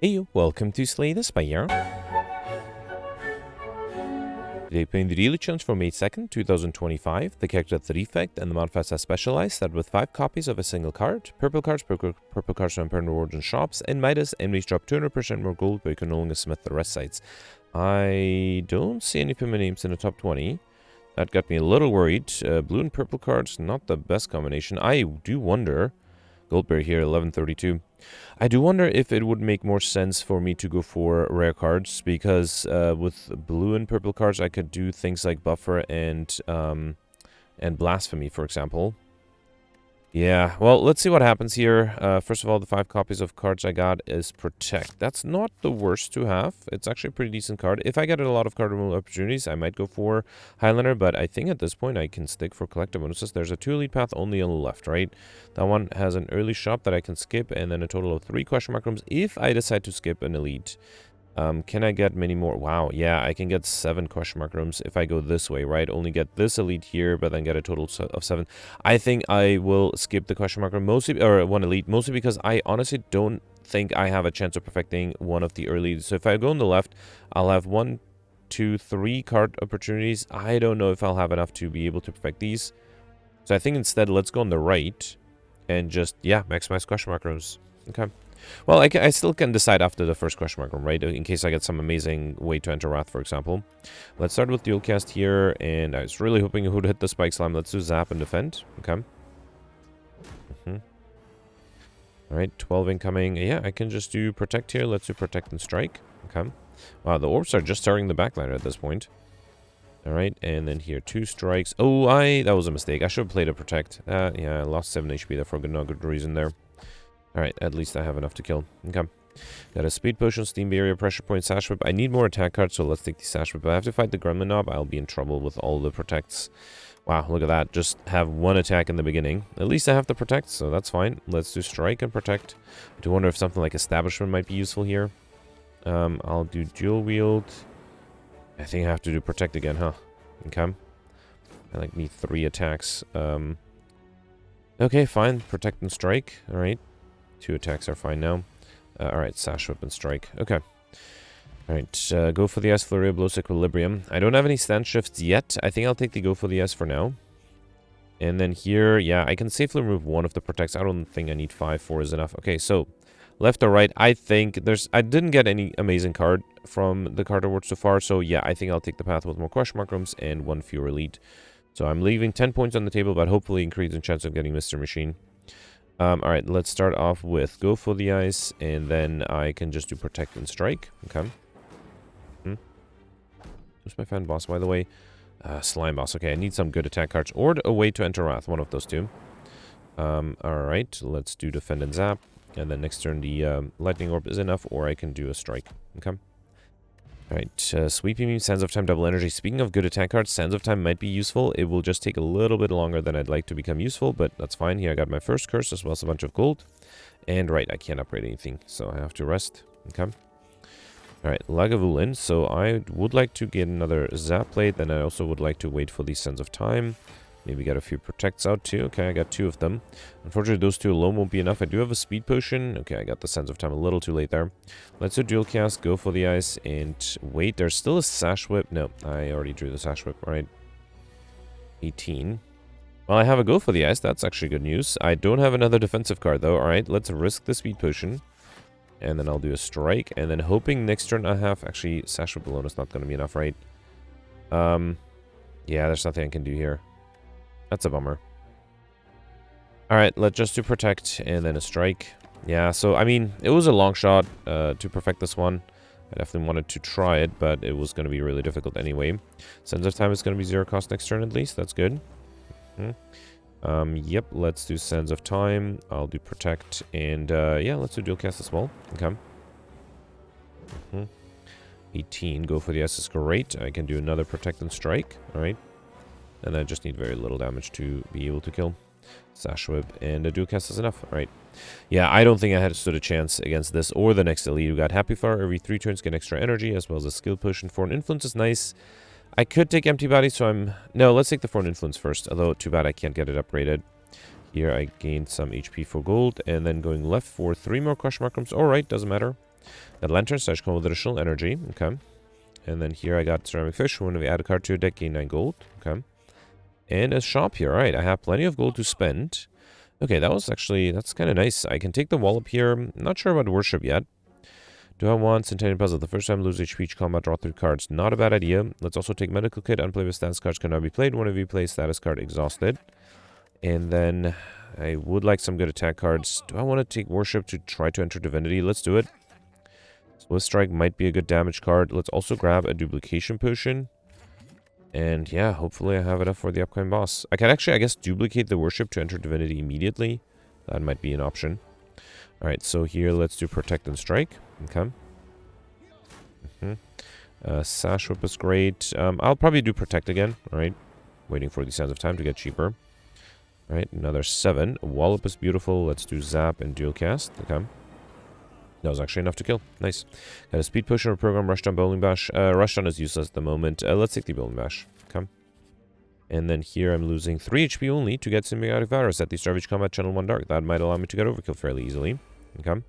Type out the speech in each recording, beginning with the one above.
Hey, welcome to Slay the Spire. Today playing the daily challenge for May 2nd, 2025. The character the Defect and the modifiers are specialized, start with 5 copies of a single card. Purple cards from permanent rewards and shops. And Midas, enemies drop 200% more gold, but you can no longer smith the rest sites. I don't see any permanent names in the top 20. That got me a little worried. Blue and purple cards, not the best combination. I do wonder... Goldberry here, 1132. I do wonder if it would make more sense for me to go for rare cards, because with blue and purple cards, I could do things like Buffer and Blasphemy, for example. Yeah, well, let's see what happens here. First of all, the 5 copies of cards I got is Protect. That's not the worst to have. It's actually a pretty decent card. If I get a lot of card removal opportunities, I might go for Highlander, but I think at this point I can stick for collective bonuses. There's a 2 elite path only on the left, right? That one has an early shop that I can skip, and then a total of 3 question mark rooms if I decide to skip an elite. Can I get many more? Wow, yeah, I can get 7 question mark rooms if I go this way, right? Only get this elite here, but then get a total of 7. I think I will skip the question mark room, mostly, or 1 elite, mostly because I honestly don't think I have a chance of perfecting one of the early. So if I go on the left, I'll have 1, 2, 3 card opportunities. I don't know if I'll have enough to be able to perfect these. So I think instead, let's go on the right and just, yeah, maximize question mark rooms. Okay. Well, I still can decide after the first question mark room, right? In case I get some amazing way to enter Wrath, for example. Let's start with dual cast here, and I was really hoping it would hit the Spike Slam. Let's do Zap and Defend. Okay. Alright, 12 incoming. Yeah, I can just do Protect here. Let's do Protect and Strike. Okay. Wow, the orbs are just starting the backliner at this point. Alright, and then here, 2 strikes. Oh, that was a mistake. I should have played a Protect. Yeah, I lost 7 HP there for no good reason there. Alright, at least I have enough to kill. Okay. Got a Speed Potion, Steam Barrier, Pressure Point, Sash Whip. I need more attack cards, so let's take the Sash Whip. If I have to fight the Gremlin Knob, I'll be in trouble with all the Protects. Wow, look at that. Just have 1 attack in the beginning. At least I have the Protect, so that's fine. Let's do Strike and Protect. I do wonder if something like Establishment might be useful here. I'll do Dual Wield. I think I have to do Protect again, huh? Okay. I need 3 attacks. Okay, fine. Protect and Strike. Alright. 2 attacks are fine now. Alright, Sash Whip and Strike. Okay. Alright, go for the S, Flurry of Blows, Equilibrium. I don't have any stand shifts yet. I think I'll take the go for the S for now. And then here, yeah, I can safely remove 1 of the Protects. I don't think I need 5. 4 is enough. Okay, so left or right, I think I didn't get any amazing card from the card awards so far. So yeah, I think I'll take the path with more question mark rooms and 1 fewer elite. So I'm leaving 10 points on the table, but hopefully increasing chance of getting Mr. Machine. Alright, let's start off with go for the ice, and then I can just do Protect and Strike. Okay. Who's my fan boss, by the way? Slime boss. Okay, I need some good attack cards, or a way to enter Wrath, one of those 2. Alright, let's do Defend and Zap, and then next turn the Lightning Orb is enough, or I can do a Strike. Okay. Alright, Sweeping Beam, Sands of Time, Double Energy. Speaking of good attack cards, Sands of Time might be useful. It will just take a little bit longer than I'd like to become useful, but that's fine. Here I got my first curse as well as a bunch of gold. And right, I can't upgrade anything, so I have to rest. Okay. Alright, Lagavulin. So I would like to get another Zap Blade, then I also would like to wait for these Sands of Time. Maybe get a few Protects out too. Okay, I got 2 of them. Unfortunately, those 2 alone won't be enough. I do have a Speed Potion. Okay, I got the Sands of Time a little too late there. Let's do Dual Cast, go for the ice, and wait. There's still a Sash Whip. No, I already drew the Sash Whip. Alright. 18. Well, I have a go for the ice. That's actually good news. I don't have another defensive card, though. Alright, let's risk the Speed Potion. And then I'll do a Strike. And then hoping next turn I have... Actually, Sash Whip alone is not going to be enough, right? Yeah, there's nothing I can do here. That's a bummer. Alright, let's just do Protect and then a Strike. Yeah, so, I mean, it was a long shot to perfect this one. I definitely wanted to try it, but it was going to be really difficult anyway. Sands of Time is going to be 0 cost next turn at least. That's good. Yep, let's do Sands of Time. I'll do Protect. And, yeah, let's do Dual Cast as well. Okay. 18, go for the S is great. I can do another Protect and Strike. Alright. And I just need very little damage to be able to kill. Sash Whip and a Dual Cast is enough. Alright. Yeah, I don't think I had stood a chance against this or the next elite. We got Happy Flower. Every 3 turns get extra energy, as well as a Skill Potion. Foreign Influence is nice. I could take Empty Body, so I'm... No, let's take the Foreign Influence first. Although, too bad I can't get it upgraded. Here I gained some HP for gold. And then going left for 3 more question mark rooms. Alright, doesn't matter. Got Lantern Stash come with additional energy. Okay. And then here I got Ceramic Fish. When we add a card to your deck, gain 9 gold. Okay. And a shop here. Alright, I have plenty of gold to spend. Okay, that's kind of nice. I can take the Wallop here. I'm not sure about Worship yet. Do I want Centennial Puzzle? The first time lose HP each combat, draw 3 cards. Not a bad idea. Let's also take Medical Kit. Unplayable status cards cannot be played. One of you plays status card exhausted. And then I would like some good attack cards. Do I want to take Worship to try to enter Divinity? Let's do it. Swift Strike might be a good damage card. Let's also grab a Duplication Potion. And yeah, hopefully I have enough for the upcoming boss. I can actually, I guess, duplicate the Worship to enter Divinity immediately. That might be an option. Alright, so here let's do Protect and Strike. Okay. Sash Whip is great. I'll probably do Protect again. Alright. Waiting for the Sands of Time to get cheaper. Alright, another 7. Wallop is beautiful. Let's do Zap and Dual Cast. Okay. That was actually enough to kill. Nice. Got a Speed Potion or Program, Rushdown, Bowling Bash. Rushdown is useless at the moment. Let's take the Bowling Bash. Okay. And then here I'm losing 3 HP only to get Symbiotic Virus at the start of each combat, channel 1 Dark. That might allow me to get Overkill fairly easily. Okay.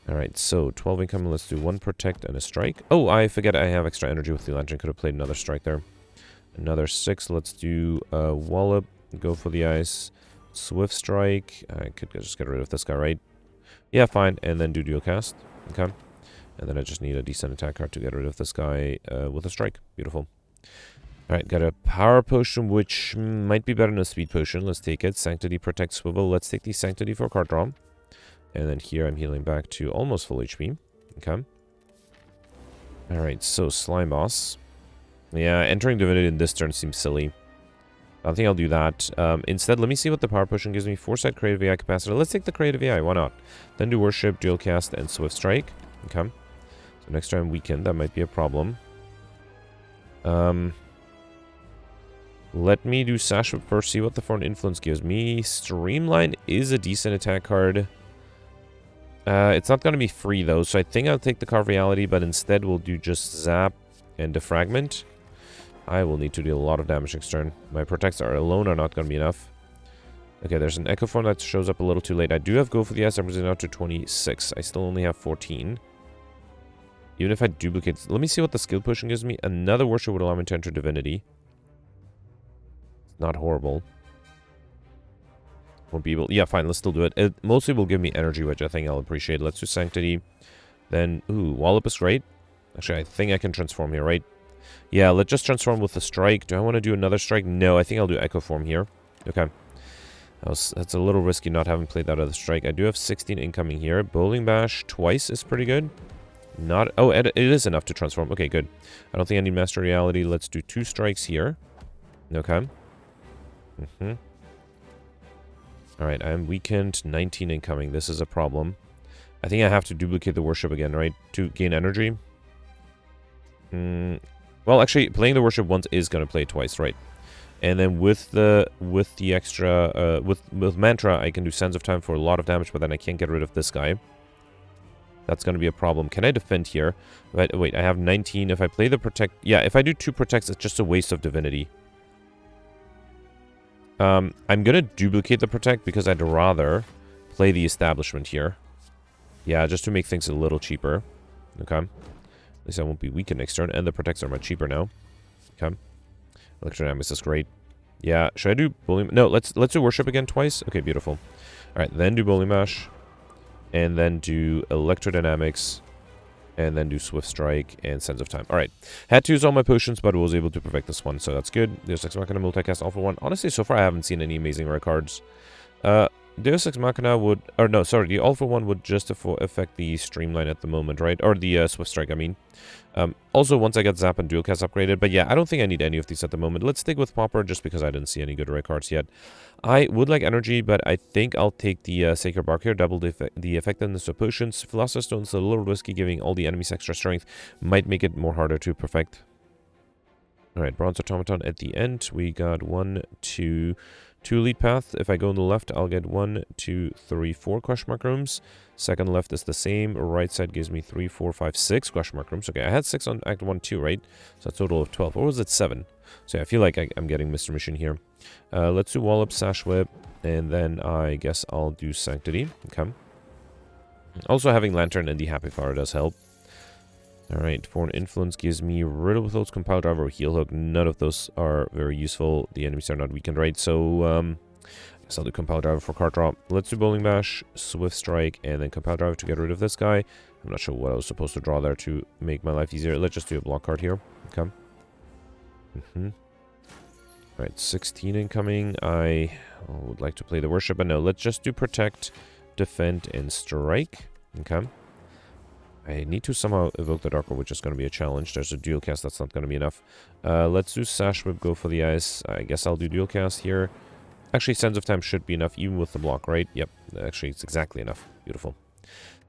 Alright, so 12 income. Let's do 1 Protect and a Strike. Oh, I forget I have extra energy with the Lantern. Could have played another Strike there. Another 6. Let's do Wallop. Go for the Ice. Swift Strike. I could just get rid of this guy, right? Yeah, fine. And then do Dual Cast. Okay. And then I just need a decent attack card to get rid of this guy with a Strike. Beautiful. Alright, got a Power Potion, which might be better than a Speed Potion. Let's take it. Sanctity, Protect, Swivel. Let's take the Sanctity for card draw. And then here I'm healing back to almost full HP. Okay. Alright, so Slime Boss. Yeah, entering Divinity in this turn seems silly. I don't think I'll do that. Instead, let me see what the Power Potion gives me. Foresight, Creative AI, Capacitor. Let's take the Creative AI. Why not? Then do Worship, Dual Cast, and Swift Strike. Okay. So next time Weakened. That might be a problem. Let me do Sash Whip first. See what the Foreign Influence gives me. Streamline is a decent attack card. It's not going to be free, though. So I think I'll take the Carve Reality, but instead we'll do just Zap and Defragment. I will need to deal a lot of damage next turn. My Protects alone are not going to be enough. Okay, there's an Echo Form that shows up a little too late. I do have Go for the Ice. I'm bringing it out to 26. I still only have 14. Even if I duplicate... Let me see what the Skill Potion gives me. Another Worship would allow me to enter Divinity. It's not horrible. Won't be able... Yeah, fine. Let's still do it. It mostly will give me energy, which I think I'll appreciate. Let's do Sanctity. Then, ooh, Wallop is great. Actually, I think I can transform here, right? Yeah, let's just transform with the Strike. Do I want to do another Strike? No, I think I'll do Echo Form here. Okay. That's a little risky not having played that other Strike. I do have 16 incoming here. Bowling Bash twice is pretty good. Not... Oh, it is enough to transform. Okay, good. I don't think I need Master Reality. Let's do 2 strikes here. Okay. Alright, I'm weakened. 19 incoming. This is a problem. I think I have to duplicate the Worship again, right? To gain energy. Well, actually, playing the Worship once is going to play twice, right? And then with the extra... with Mantra, I can do Sands of Time for a lot of damage, but then I can't get rid of this guy. That's going to be a problem. Can I defend here? Wait, I have 19. If I play the Protect... Yeah, if I do 2 Protects, it's just a waste of Divinity. I'm going to duplicate the Protect because I'd rather play the Establishment here. Yeah, just to make things a little cheaper. Okay. At least I won't be weakened next turn. And the Protects are much cheaper now. Okay. Electrodynamics is great. Yeah, should I do Bowling... No, let's do Worship again twice. Okay, beautiful. Alright, then do Bowling Bash. And then do Electrodynamics. And then do Swift Strike and Sense of Time. Alright. Had to use all my potions, but was able to perfect this one, so that's good. Deus Ex Machina Multicast All for One. Honestly, so far I haven't seen any amazing rare cards. Deus Ex Machina would... Or no, sorry, the All for One would just affect the Streamline at the moment, right? Or the Swift Strike, I mean. Also, once I get Zap and Dual Cast upgraded. But yeah, I don't think I need any of these at the moment. Let's stick with Pauper just because I didn't see any good rare cards yet. I would like energy, but I think I'll take the Sacred Bark here. Double the effectiveness of potions. Philosopher's Stone's a little risky, giving all the enemies extra strength. Might make it more harder to perfect. Alright, Bronze Automaton at the end. We got 1, 2... 2 Elite Path. If I go on the left, I'll get 1, 2, 3, 4 question mark rooms. Second left is the same. Right side gives me 3, 4, 5, 6 question mark rooms. Okay, I had 6 on Act 1 too, right? So a total of 12. Or was it 7? So yeah, I feel like I'm getting Mr. Mission here. Let's do Wallop, Sash Whip, and then I guess I'll do Sanctity. Okay. Also, having Lantern and the Happy Flower does help. Alright, Foreign Influence gives me Riddle with those, Compile Driver, or Heal Hook. None of those are very useful. The enemies are not weakened, right? So, I guess I'll do Compile Driver for card draw. Let's do Bowling Bash, Swift Strike, and then Compile Driver to get rid of this guy. I'm not sure what I was supposed to draw there to make my life easier. Let's just do a block card here. Okay. Alright, 16 incoming. I would like to play the Worship, but no, let's just do Protect, Defend, and Strike. Okay. I need to somehow evoke the Dark Orb, which is going to be a challenge. There's a dual cast, that's not going to be enough. Let's do Sash Whip, go for the ice. I guess I'll do dual cast here. Actually, Sands of Time should be enough, even with the block, right? Yep, actually, it's exactly enough. Beautiful.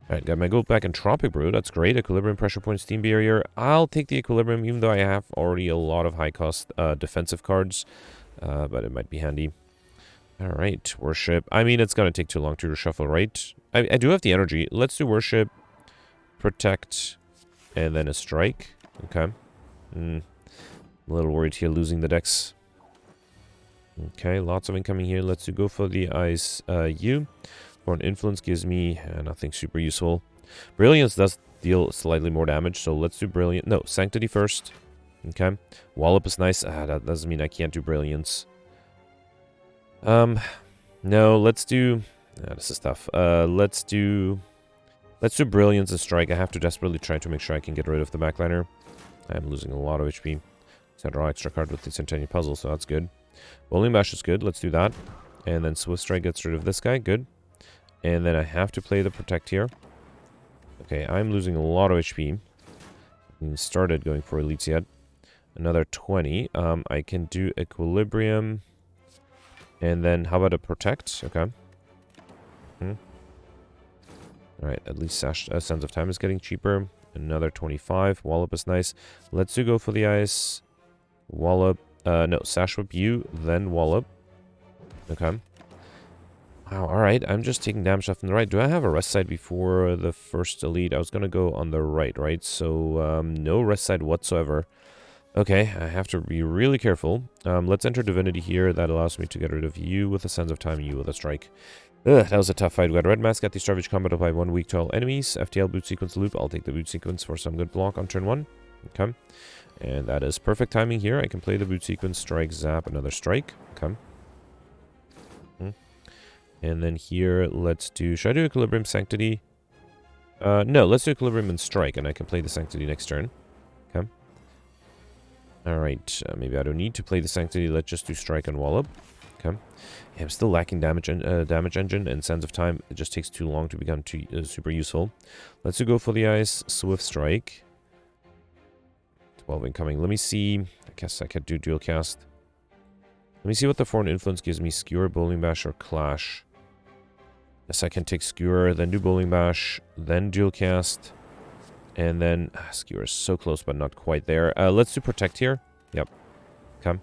Alright, got my gold back in Tropic Brew. That's great. Equilibrium, Pressure Point, Steam Barrier. I'll take the Equilibrium, even though I have already a lot of high-cost defensive cards. But it might be handy. Alright, Worship. I mean, it's going to take too long to reshuffle, right? I do have the energy. Let's do Worship, Protect, and then a Strike. Okay. I'm a little worried here losing the decks. Okay, lots of incoming here. Let's go for the Ice U. Foreign Influence gives me nothing super useful. Brilliance does deal slightly more damage, so let's do Brilliance. No, Sanctity first. Okay. Wallop is nice. That doesn't mean I can't do Brilliance. No, let's do... this is tough. Let's do Brilliance and Strike. I have to desperately try to make sure I can get rid of the backliner. I'm losing a lot of HP. So I draw extra card with the Centennial Puzzle, so that's good. Bowling Bash is good. Let's do that. And then Swift Strike gets rid of this guy. Good. And then I have to play the Protect here. Okay, I'm losing a lot of HP. I haven't started going for elites yet. Another 20. I can do Equilibrium. And then how about a Protect? Okay. Alright, at least Sands of Time is getting cheaper. Another 25. Wallop is nice. Let's go for the ice. Wallop. No, Sash Whip you, then Wallop. Okay. Wow, alright. I'm just taking damage left and right. Do I have a rest side before the first elite? I was going to go on the right, right? So, no rest side whatsoever. Okay, I have to be really careful. Let's enter Divinity here. That allows me to get rid of you with a Sands of Time, you with a Strike. Ugh, that was a tough fight. We got Red Mask at the Starvage Combat, apply 1 weak to all enemies. FTL Boot Sequence Loop. I'll take the Boot Sequence for some good block on turn 1. Okay. And that is perfect timing here. I can play the Boot Sequence, Strike, Zap, another Strike. Okay. And then here, let's do... Should I do Equilibrium, Sanctity? No, let's do Equilibrium and Strike, and I can play the Sanctity next turn. Okay. Alright, maybe I don't need to play the Sanctity. Let's just do Strike and Wallop. Okay. Yeah, I'm still lacking damage engine and Sands of Time. It just takes too long to become super useful. Let's go for the ice. Swift Strike. 12 incoming. Let me see. I guess I could do dual cast. Let me see what the Foreign Influence gives me. Skewer, Bowling Bash, or Clash. Yes, I can take Skewer, then do Bowling Bash, then dual cast. And then... Skewer is so close, but not quite there. Let's do Protect here. Yep. Okay.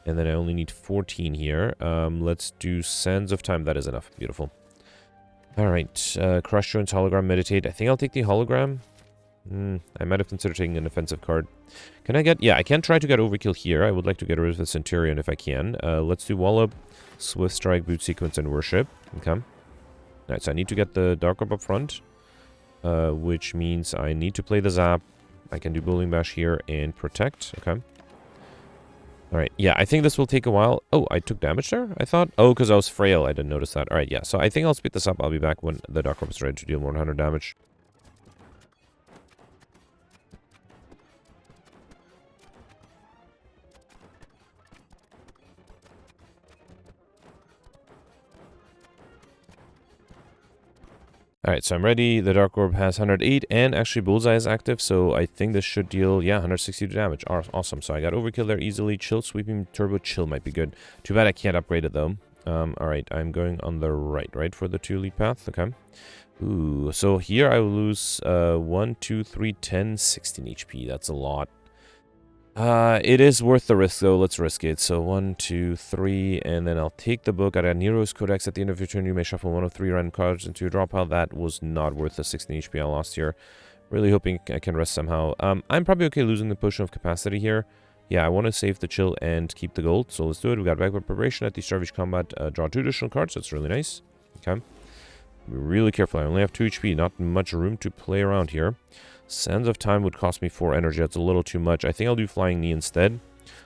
And then I only need 14 here. Let's do Sands of Time. That is enough. Beautiful. Alright. Crush Joints, Hologram, Meditate. I think I'll take the Hologram. I might have considered taking an offensive card. Can I get... Yeah, I can try to get Overkill here. I would like to get rid of the Centurion if I can. Let's do Wallop, Swift Strike, Boot Sequence, and Worship. Okay. Alright, so I need to get the Dark Orb up front. Which means I need to play the Zap. I can do Bowling Bash here and Protect. Okay. Alright, yeah, I think this will take a while. Oh, I took damage there, I thought? Oh, because I was frail, I didn't notice that. Alright, yeah, so I think I'll speed this up. I'll be back when the Dark Orb is ready to deal more than 100 damage. Alright, so I'm ready. The Dark Orb has 108, and actually Bullseye is active, so I think this should deal, yeah, 162 damage. Awesome, so I got Overkill there easily. Chill, Sweeping, Turbo, Chill might be good. Too bad I can't upgrade it, though. Alright, I'm going on the right, for the 2 lead path, okay. Ooh, so here I will lose 1, 2, 3, 10, 16 HP. That's a lot. It is worth the risk, though. Let's risk it. So 1, 2, 3, and then I'll take the book. I got Nero's Codex. At the end of your turn, you may shuffle 1 of 3 random cards into your draw pile. That was not worth the 16 HP I lost here. Really hoping I can rest somehow. I'm probably okay losing the Potion of Capacity here. Yeah, I want to save the Chill and keep the gold, so let's do it. We got Backward Preparation at the Starvage Combat. Draw 2 additional cards. That's really nice. Okay. Be really careful. I only have 2 HP. Not much room to play around here. Sands of Time would cost me 4 energy. That's a little too much. I think I'll do Flying Knee instead.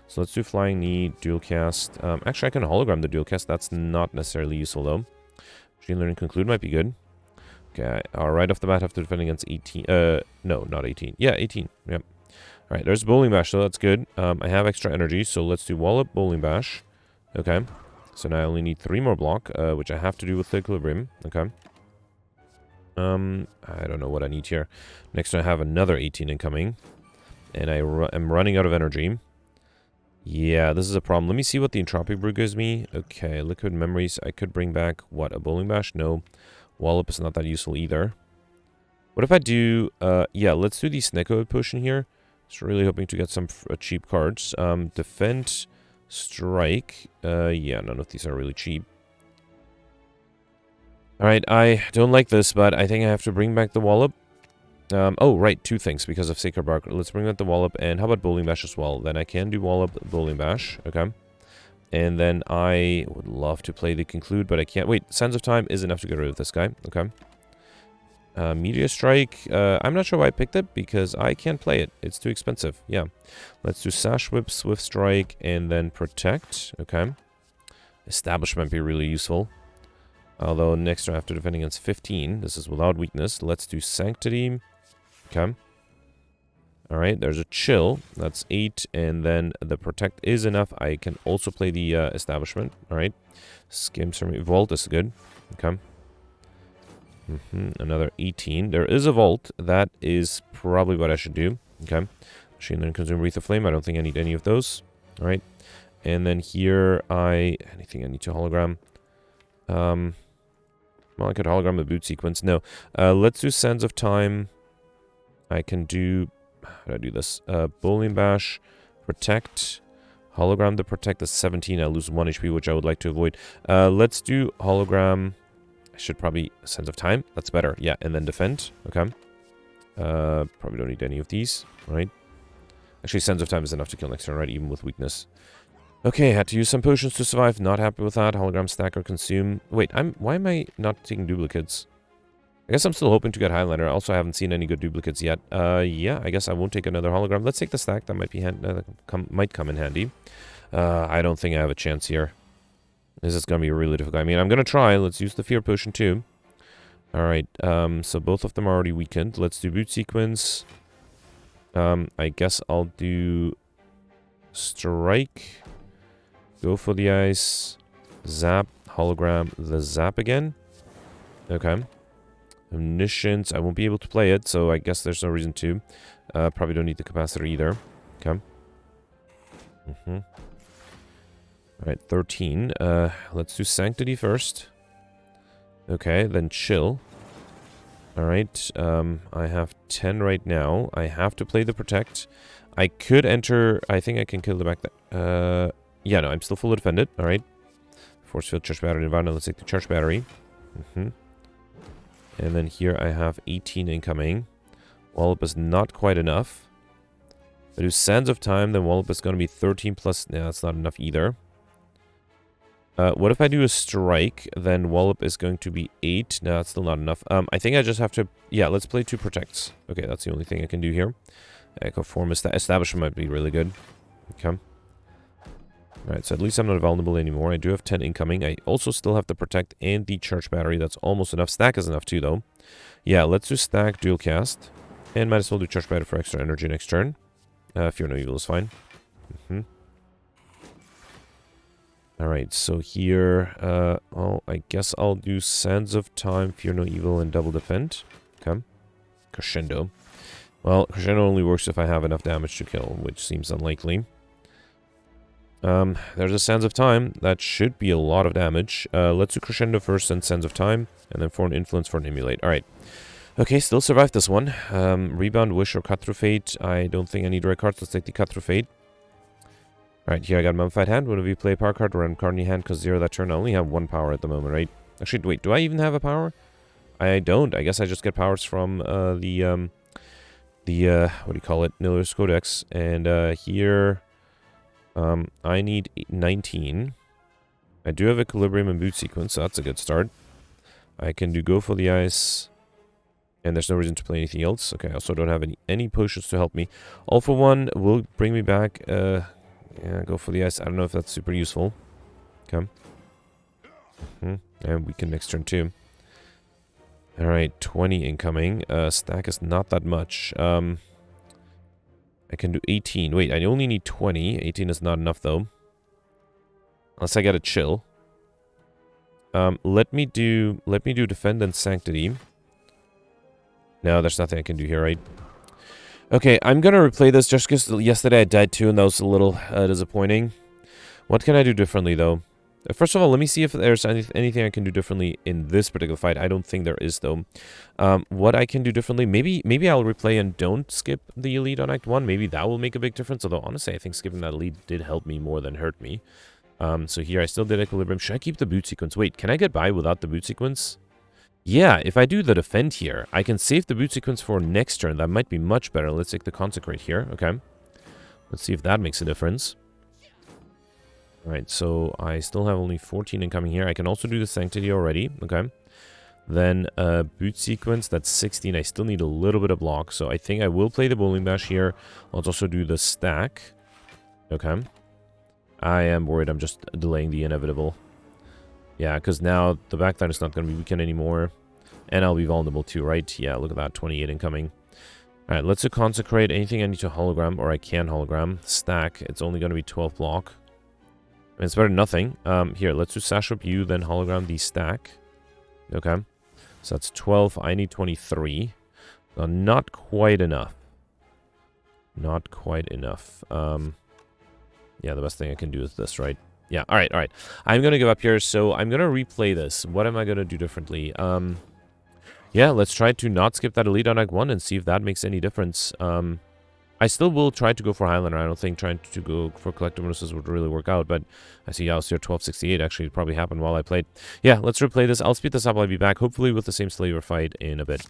So let's do Flying Knee, Dual Cast. Actually, I can hologram the Dual Cast. That's not necessarily useful, though. Machine Learning Conclude might be good. Okay, right off the bat, have to defend against 18. No, not 18. Yeah, 18. Yep. All right, there's Bowling Bash, so that's good. I have extra energy, so let's do Wallop, Bowling Bash. Okay. So now I only need 3 more block, which I have to do with the Equilibrium. Okay. I don't know what I need here. Next, I have another 18 incoming. And I'm running out of energy. Yeah, this is a problem. Let me see what the Entropic Brew gives me. Okay, Liquid Memories. I could bring back, what, a Bowling Bash? No. Wallop is not that useful either. What if I do, yeah, let's do the Snecko Potion here. Just really hoping to get some cheap cards. Defend, Strike. Yeah, none of these are really cheap. Alright, I don't like this, but I think I have to bring back the Wallop. Oh, right, 2 things because of Sacred Bark. Let's bring back the Wallop, and how about Bowling Bash as well? Then I can do Wallop, Bowling Bash, okay. And then I would love to play the Conclude, but I can't. Wait, Sands of Time is enough to get rid of this guy, okay. Meteor Strike, I'm not sure why I picked it, because I can't play it. It's too expensive, yeah. Let's do Sash Whip, Swift Strike, and then Protect, okay. Establishment be really useful. Although next turn I have to defend against 15. This is without weakness. Let's do Sanctity. Okay. Alright, there's a Chill. That's 8. And then the Protect is enough. I can also play the Establishment. Alright. Skims from Vault is good. Okay. Another 18. There is a Vault. That is probably what I should do. Okay. Machine Learning Consume Wreath of Flame. I don't think I need any of those. Alright. And then here anything I need to hologram. Well, I could hologram the boot sequence. No. Let's do Sands of Time. I can do... How do I do this? Bowling Bash. Protect. Hologram the Protect is 17. I lose 1 HP, which I would like to avoid. Let's do hologram. I should probably... Sands of Time. That's better. Yeah, and then defend. Okay. Probably don't need any of these. Right? Actually, Sands of Time is enough to kill next turn, right? Even with weakness. Okay, had to use some potions to survive. Not happy with that. Hologram stack or consume. Wait, why am I not taking duplicates? I guess I'm still hoping to get Highlander. Also, I haven't seen any good duplicates yet. Yeah, I guess I won't take another hologram. Let's take the stack. That might be might come in handy. I don't think I have a chance here. This is going to be really difficult. I mean, I'm going to try. Let's use the Fear Potion too. Alright, so both of them are already weakened. Let's do Boot Sequence. I guess I'll do Strike. Go for the ice. Zap. Hologram. The zap again. Okay. Omniscience. I won't be able to play it, so I guess there's no reason to. Probably don't need the capacitor either. Okay. Alright, 13. Let's do Sanctity first. Okay, then Chill. Alright, I have 10 right now. I have to play the Protect. I could enter... I think I can kill the back there. Yeah, no, I'm still fully defended. Alright. Force Field, Charge Battery, Environment. Let's take the Charge Battery. And then here I have 18 incoming. Wallop is not quite enough. If I do Sands of Time, then Wallop is going to be 13 plus... Nah, that's not enough either. What if I do a Strike? Then Wallop is going to be 8. No, that's still not enough. I think I just have to... Yeah, let's play 2 Protects. Okay, that's the only thing I can do here. Echo Form Establishment might be really good. Okay. Alright, so at least I'm not vulnerable anymore. I do have 10 incoming. I also still have the Protect and the Charge Battery. That's almost enough. Stack is enough too, though. Yeah, let's do Stack, Dual Cast. And might as well do Charge Battery for extra energy next turn. Fear No Evil is fine. Alright, so here... well, I guess I'll do Sands of Time, Fear No Evil, and Double Defend. Okay. Crescendo. Well, Crescendo only works if I have enough damage to kill, which seems unlikely. There's a Sands of Time. That should be a lot of damage. Let's do Crescendo first, then Sands of Time, and then Foreign Influence for an Emulate. Alright. Okay, still survived this one. Rebound, Wish, or Cut Through Fate. I don't think I need red cards. Let's take the Cut Through Fate. Alright, here I got Mummified Hand. Whenever you play a power card, random card in your hand, because 0 that turn. I only have 1 power at the moment, right? Actually, wait, do I even have a power? I don't. I guess I just get powers from what do you call it? Nihilus Codex. And here... I need 19. I do have Equilibrium and Boot Sequence, so that's a good start. I can do Go for the Ice. And there's no reason to play anything else. Okay, I also don't have any potions to help me. All for One will bring me back. Yeah, Go for the Ice. I don't know if that's super useful. Okay. And we can next turn too. Alright, 20 incoming. Stack is not that much. I can do 18. Wait, I only need 20. 18 is not enough though. Unless I get a chill. Let me do Defend and Sanctity. No, there's nothing I can do here, right? Okay, I'm gonna replay this just because yesterday I died too, and that was a little disappointing. What can I do differently, though? First of all, let me see if there's anything I can do differently in this particular fight. I don't think there is, though. What I can do differently, maybe I'll replay and don't skip the Elite on Act 1. Maybe that will make a big difference, although honestly, I think skipping that Elite did help me more than hurt me. So here, I still did Equilibrium. Should I keep the boot sequence? Wait, can I get by without the boot sequence? Yeah, if I do the Defend here, I can save the boot sequence for next turn. That might be much better. Let's take the Consecrate here. Okay. Let's see if that makes a difference. Alright, so I still have only 14 incoming here. I can also do the Sanctity already. Okay. Then boot sequence, that's 16. I still need a little bit of block, so I think I will play the Bowling Bash here. I'll also do the stack. Okay. I am worried I'm just delaying the inevitable. Yeah, because now the backline is not going to be weakened anymore. And I'll be vulnerable too, right? Yeah, look at that, 28 incoming. Alright, let's Consecrate. Anything I need to hologram, or I can hologram. Stack, it's only going to be 12 block. And it's better than nothing. Here, let's do Sash Up You, then hologram the stack. Okay. So that's 12. I need 23. Not quite enough. Not quite enough. Yeah, the best thing I can do is this, right? Yeah, alright. I'm going to give up here, so I'm going to replay this. What am I going to do differently? Yeah, let's try to not skip that Elite on Act 1 and see if that makes any difference. I still will try to go for Highlander. I don't think trying to go for Collective Bonuses would really work out, but I see Alistair 1268 actually probably happened while I played. Yeah, let's replay this. I'll speed this up. I'll be back, hopefully with the same Slaver fight in a bit.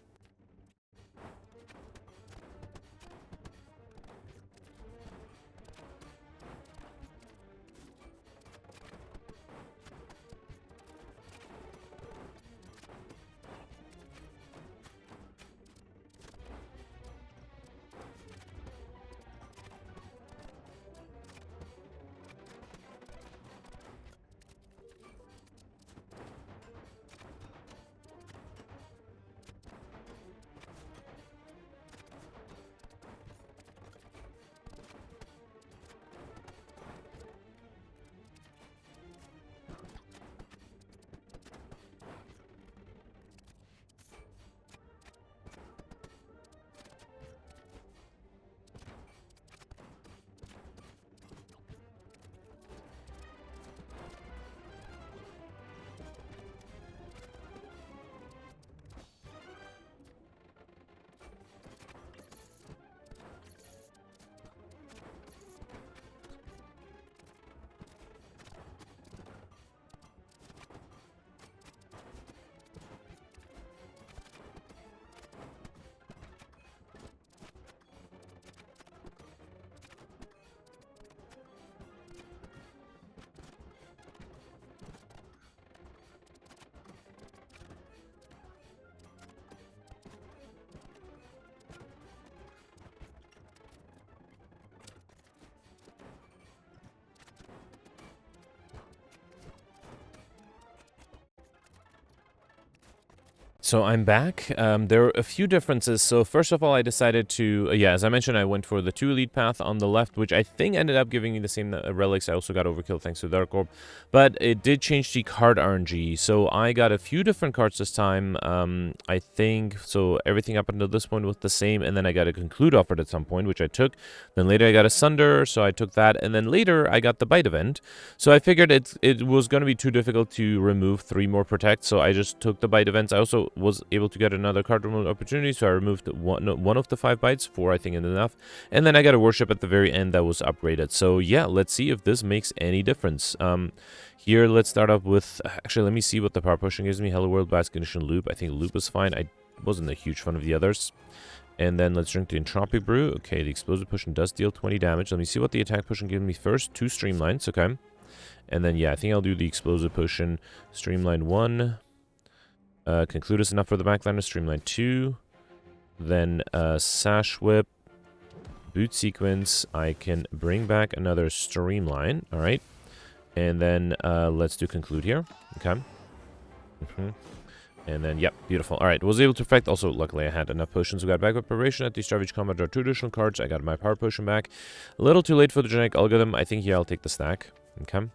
So I'm back. There are a few differences. So first of all, I decided to, yeah, as I mentioned, I went for the 2 Elite path on the left, which I think ended up giving me the same relics. I also got overkill thanks to Dark Orb, but it did change the card RNG. So I got a few different cards this time. I think, so everything up until this point was the same, and then I got a Conclude offered at some point, which I took. Then later I got a Sunder, so I took that, and then later I got the Bite event. So I figured it was going to be too difficult to remove 3 more Protect, so I just took the Bite events. I also was able to get another card removal opportunity, so I removed one of the 5 bites, 4 I think is enough, and then I got a Worship at the very end that was upgraded. So yeah, let's see if this makes any difference. Here, let's start off with, actually, let me see what the power potion gives me. Hello World, Blast Condition, Loop. I think Loop is fine. I wasn't a huge fan of the others. And then let's drink the Entropy Brew. Okay, the Explosive Potion does deal 20 damage. Let me see what the Attack Potion gives me first. 2 Streamlines, okay. And then, yeah, I think I'll do the Explosive Potion. Streamline 1. Conclude is enough for the backliner. Streamline 2. Then Sash Whip. Boot Sequence. I can bring back another Streamline. Alright. And then let's do Conclude here. Okay. And then, yep, beautiful. Alright, was able to perfect. Also, luckily I had enough potions. We got back with preparation. At the start of each combat, draw 2 additional cards. I got my power potion back. A little too late for the genetic algorithm. I think here I'll take the stack. Okay.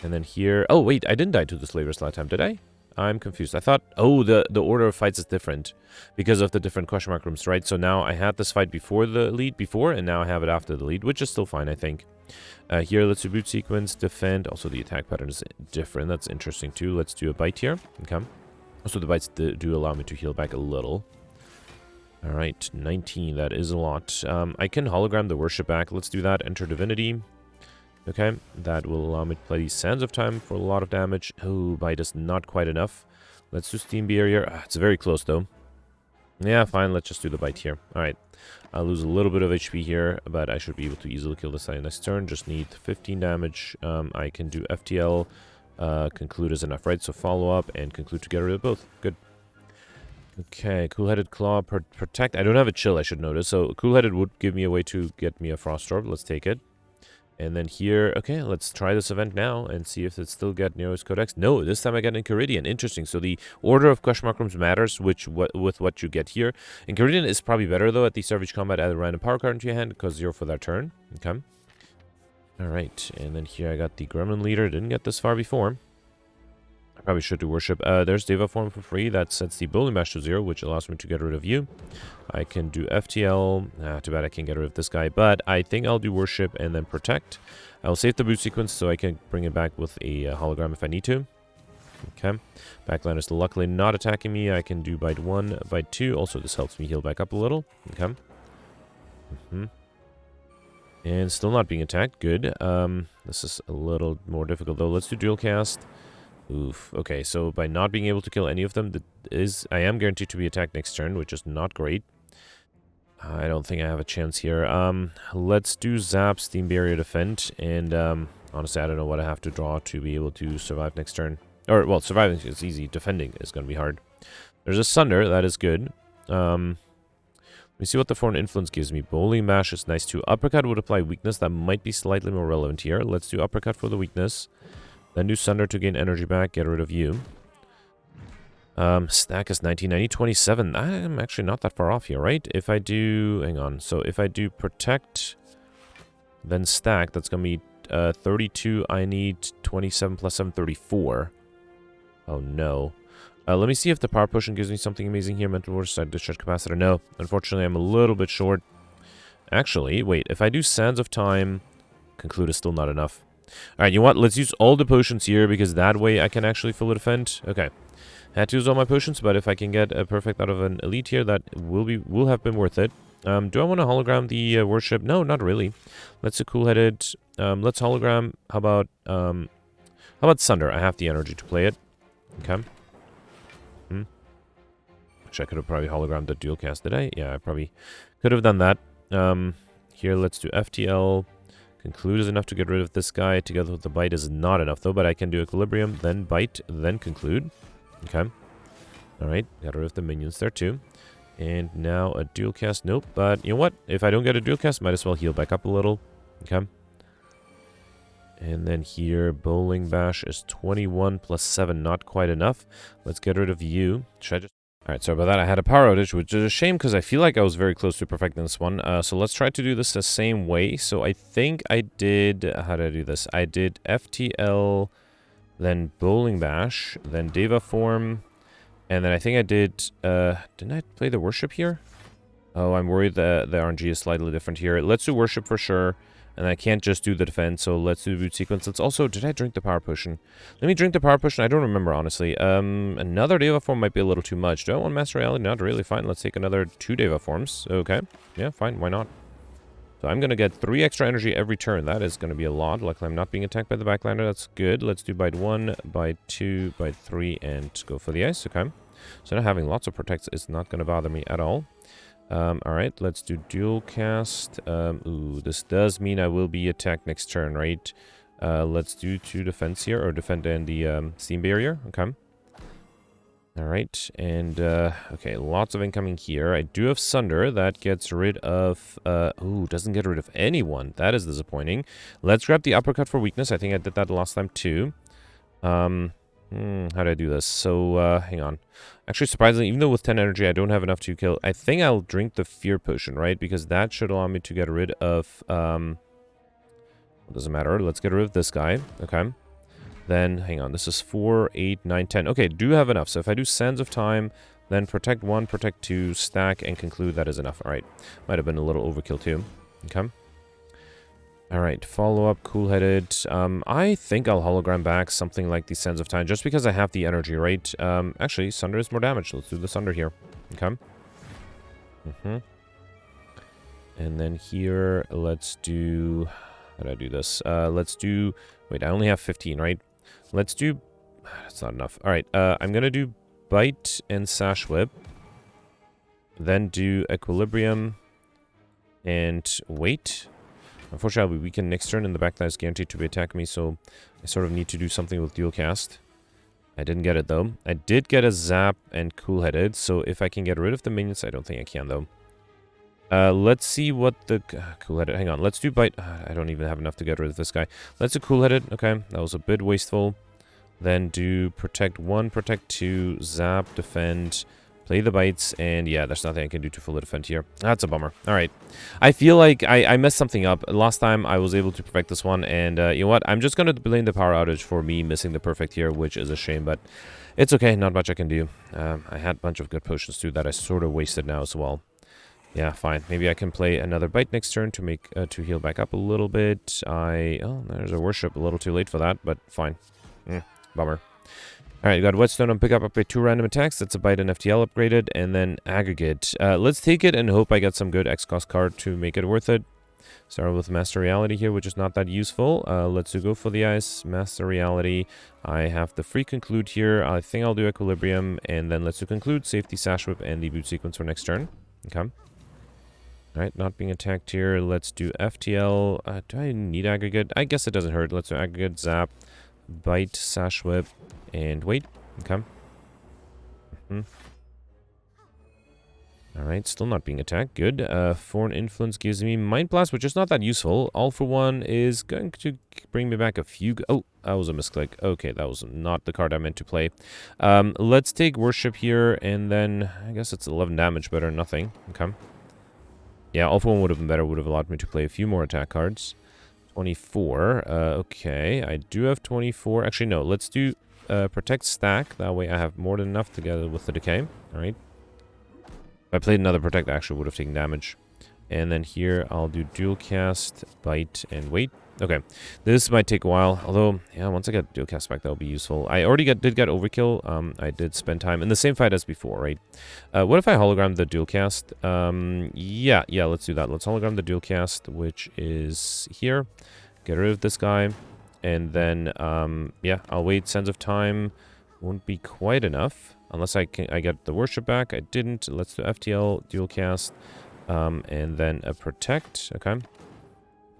And then here... Oh, wait, I didn't die to the slavers last time, did I? I'm confused. I thought... Oh, the order of fights is different because of the different question mark rooms, right? So now I had this fight before the lead and now I have it after the lead, which is still fine, I think. Here, let's do boot sequence, defend. Also, the attack pattern is different. That's interesting, too. Let's do a bite here. Okay. Also, the bites do allow me to heal back a little. Alright, 19. That is a lot. I can hologram the worship back. Let's do that. Enter divinity. Okay, that will allow me to play these Sands of Time for a lot of damage. Oh, bite is not quite enough. Let's do Steam Barrier. It's very close, though. Yeah, fine. Let's just do the bite here. Alright. I'll lose a little bit of HP here, but I should be able to easily kill this guy next turn. Just need 15 damage. I can do FTL. Conclude is enough, right? So follow up and conclude to get rid of both. Good. Okay, Cool-Headed Claw, Protect. I don't have a Chill, I should notice. So Cool-Headed would give me a way to get me a Frost Orb. Let's take it. And then here, okay, let's try this event now and see if it still get Nero's Codex. No, this time I got Enchiridion. Interesting. So the order of question mark rooms matters with what you get here. Enchiridion is probably better, though, at the start of each combat. Add a random power card into your hand because 0 for that turn. Okay. Alright, and then here I got the Gremlin Leader. Didn't get this far before. I probably should do Worship. There's Deva Form for free. That sets the Bowling Bash to 0, which allows me to get rid of you. I can do FTL. Too bad I can't get rid of this guy. But I think I'll do Worship and then Protect. I'll save the boot sequence so I can bring it back with a hologram if I need to. Okay. Backline is luckily not attacking me. I can do Bite 1, Bite 2. Also, this helps me heal back up a little. Okay. And still not being attacked. Good. This is a little more difficult, though. Let's do Dual Cast. Oof. Okay, so by not being able to kill any of them, I am guaranteed to be attacked next turn, which is not great. I don't think I have a chance here. Let's do Zap, Steam Barrier, Defend, and honestly, I don't know what I have to draw to be able to survive next turn. Or, well, surviving is easy. Defending is going to be hard. There's a Sunder. That is good. Let me see what the Foreign Influence gives me. Bowling Bash is nice, too. Uppercut would apply weakness. That might be slightly more relevant here. Let's do Uppercut for the weakness. Then do Sunder to gain energy back, get rid of you. Stack is 19, I need 27. I'm actually not that far off here, right? If I do... Hang on. So if I do Protect, then Stack, that's going to be 32. I need 27 plus 7, 34. Oh, no. Let me see if the Power Potion gives me something amazing here. Mental Wars, Discharge Capacitor. No. Unfortunately, I'm a little bit short. Actually, wait. If I do Sands of Time, Conclude is still not enough. Alright, you know what? Let's use all the potions here, because that way I can actually fully defend. Okay. Had to use all my potions, but if I can get a perfect out of an elite here, that will have been worth it. Do I want to hologram the worship? No, not really. Let's do cool-headed. Let's hologram. How about Sunder? I have the energy to play it. Okay. Actually, I could have probably hologrammed the dual cast, did I? Yeah, I probably could have done that. Here, let's do FTL. Conclude is enough to get rid of this guy. Together with the bite is not enough, though. But I can do Equilibrium, then bite, then conclude. Okay. Alright, got rid of the minions there, too. And now a dual cast. Nope, but you know what? If I don't get a dual cast, might as well heal back up a little. Okay. And then here, Bowling Bash is 21 plus 7. Not quite enough. Let's get rid of you. Should I just... Alright, sorry about that. I had a power outage, which is a shame because I feel like I was very close to perfecting this one. So let's try to do this the same way. So I think I did... How did I do this? I did FTL, then Bowling Bash, then Deva Form, and then I think I did... didn't I play the Worship here? Oh, I'm worried that the RNG is slightly different here. Let's do Worship for sure. And I can't just do the defense, so let's do the boot sequence. Let's also... Did I drink the power potion? Let me drink the power potion. I don't remember, honestly. Another Deva Form might be a little too much. Do I want Master Reality? Not really. Fine. Let's take another 2 Deva Forms. Okay. Yeah, fine. Why not? So I'm going to get 3 extra energy every turn. That is going to be a lot. Luckily, I'm not being attacked by the backliner. That's good. Let's do bite 1, bite 2, bite 3, and go for the ice. Okay. So now having lots of protects is not going to bother me at all. Alright, let's do dual cast. Ooh, this does mean I will be attacked next turn, right? Let's do 2 defense here, or defend and the steam barrier. Okay. Alright, and, okay, lots of incoming here. I do have Sunder. That gets rid of, ooh, doesn't get rid of anyone. That is disappointing. Let's grab the Uppercut for weakness. I think I did that last time, too. How do I do this? So, hang on. Actually, surprisingly, even though with 10 energy, I don't have enough to kill, I think I'll drink the Fear Potion, right? Because that should allow me to get rid of, it doesn't matter. Let's get rid of this guy. Okay. Then, hang on, this is 4, 8, 9, 10. Okay, do have enough. So if I do Sands of Time, then Protect 1, Protect 2, Stack, and Conclude, that is enough. Alright, might have been a little overkill too. Okay. Alright, follow up, Cool-Headed. I think I'll hologram back something like the Sands of Time, just because I have the energy, right? Actually, Sunder is more damage. Let's do the Sunder here. Okay. And then here, let's do... How do I do this? Let's do... Wait, I only have 15, right? Let's do... That's not enough. Alright, I'm gonna do Bite and Sash Whip. Then do Equilibrium. And wait. Unfortunately, I'll be weakened next turn, and the back line is guaranteed to be attacking me, so I sort of need to do something with Dual Cast. I didn't get it, though. I did get a Zap and Cool-Headed, so if I can get rid of the minions, I don't think I can, though. Let's see what the... Cool-Headed, hang on. Let's do Bite. I don't even have enough to get rid of this guy. Let's do Cool-Headed. Okay, that was a bit wasteful. Then do Protect 1, Protect 2, Zap, Defend, play the Bites, and yeah, there's nothing I can do to fully defend here. That's a bummer. Alright. I feel like I messed something up. Last time I was able to perfect this one, and you know what? I'm just going to blame the power outage for me missing the perfect here, which is a shame, but it's okay. Not much I can do. I had a bunch of good potions too that I sort of wasted now as well. Yeah, fine. Maybe I can play another Bite next turn to make to heal back up a little bit. Oh, there's a Worship. A little too late for that, but fine. Bummer. Alright, got Whetstone on pickup, upgrade 2 random attacks. That's a Bite and FTL upgraded, and then Aggregate. Let's take it and hope I get some good X-Cost card to make it worth it. Start with Master Reality here, which is not that useful. Let's go for the ice. Master Reality. I have the free Conclude here. I think I'll do Equilibrium, and then let's do Conclude, Safety, Sash Whip, and the Boot Sequence for next turn. Okay. Alright, not being attacked here. Let's do FTL. Do I need Aggregate? I guess it doesn't hurt. Let's do Aggregate, Zap, Bite, Sash Whip, and wait. Okay. Alright, still not being attacked. Good. Foreign Influence gives me Mind Blast, which is not that useful. All for One is going to bring me back a few... Oh, that was a misclick. Okay, that was not the card I meant to play. Let's take Worship here, and then... I guess it's 11 damage, better than nothing. Okay. Yeah, All for One would have been better. Would have allowed me to play a few more attack cards. 24. Okay, I do have 24. Actually, no. Let's do Protect Stack. That way I have more than enough together with the Decay. Alright. If I played another Protect, I actually would have taken damage. And then here, I'll do Dual Cast, Bite, and wait. Okay. This might take a while. Although, yeah, once I get Dual Cast back, that'll be useful. I already did get Overkill. I did spend time in the same fight as before, right? What if I hologram the Dual Cast? Yeah, let's do that. Let's hologram the Dual Cast, which is here. Get rid of this guy. And then, yeah, I'll wait. Sands of Time won't be quite enough. Unless I get the Worship back. I didn't. Let's do FTL, Dual Cast, and then a Protect. Okay.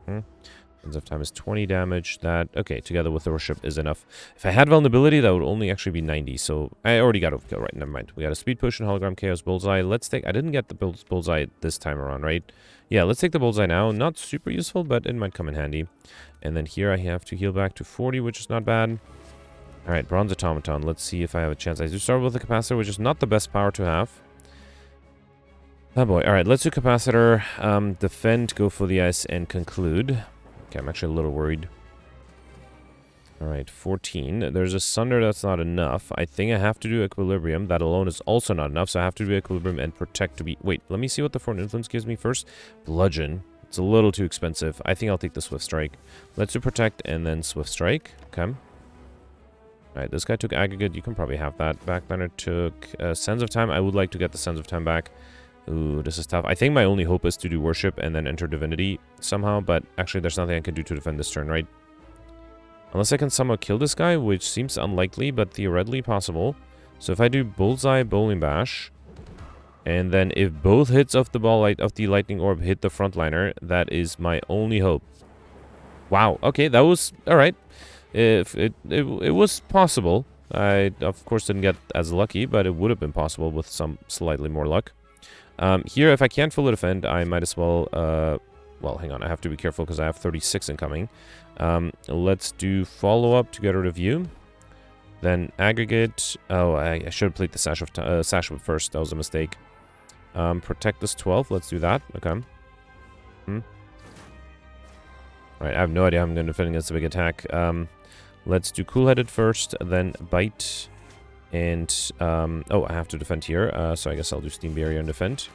Sands of Time is 20 damage. That, okay, together with the Worship is enough. If I had Vulnerability, that would only actually be 90. So I already got Overkill, right? Never mind. We got a Speed Potion, Hologram, Chaos, Bullseye. Let's take... I didn't get the Bullseye this time around, right? Yeah, let's take the Bullseye now. Not super useful, but it might come in handy. And then here I have to heal back to 40, which is not bad. Alright, Bronze Automaton. Let's see if I have a chance. I do start with the Capacitor, which is not the best power to have. Oh boy. Alright, let's do Capacitor. Defend, go for the ice, and conclude. Okay, I'm actually a little worried. Alright, 14. There's a Sunder that's not enough. I think I have to do Equilibrium. That alone is also not enough, so I have to do Equilibrium and Protect to be... Wait, let me see what the Foreign Influence gives me first. Bludgeon. It's a little too expensive. I think I'll take the Swift Strike. Let's do Protect and then Swift Strike. Okay. Alright, this guy took Aggregate. You can probably have that. Backliner took Sands of Time. I would like to get the Sands of Time back. Ooh, this is tough. I think my only hope is to do Worship and then enter Divinity somehow, but actually there's nothing I can do to defend this turn, right? Unless I can somehow kill this guy, which seems unlikely, but theoretically possible. So if I do Bullseye, Bowling Bash, and then if both hits of the Lightning Orb hit the frontliner, that is my only hope. Wow, okay, that was... Alright. If it was possible. I, of course, didn't get as lucky, but it would have been possible with some slightly more luck. Here, if I can't fully defend, I might as well... well, hang on. I have to be careful because I have 36 incoming. Let's do follow-up to get rid of you. Then aggregate. Oh, I should have played the Sash Whip first. That was a mistake. Protect this 12. Let's do that. Okay. Alright, I have no idea how I'm going to defend against a big attack. Let's do Cool-Headed first, then Bite. And, oh, I have to defend here. So I guess I'll do Steam Barrier and defend.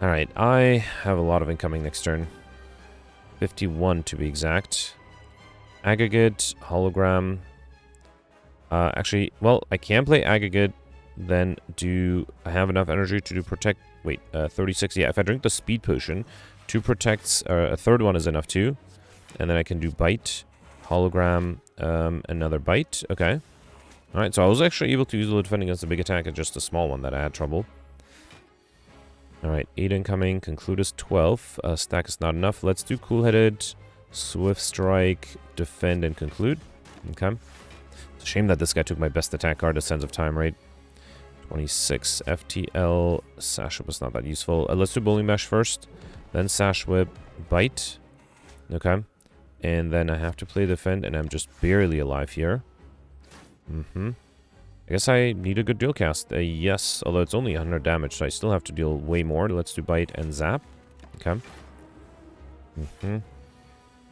Alright, I have a lot of incoming next turn. 51 to be exact. Aggregate, Hologram. Actually, well, I can play Aggregate, then do... I have enough energy to do Protect... Wait, 36. Yeah, if I drink the Speed Potion, 2 protects... a third one is enough too. And then I can do Bite, Hologram, another Bite. Okay. Alright, so I was actually able to use the defending against a big attack. It's just a small one that I had trouble. Alright, 8 incoming. Conclude is 12. Stack is not enough. Let's do Cool-Headed, Swift Strike, Defend, and Conclude. Okay. It's a shame that this guy took my best attack card, Sands of Time, right? 26. FTL. Sash Whip is not that useful. Let's do Bowling Bash first. Then Sash Whip. Bite. Okay. And then I have to play Defend, and I'm just barely alive here. I guess I need a good deal cast. Yes, although it's only 100 damage, so I still have to deal way more. Let's do Bite and Zap. Okay.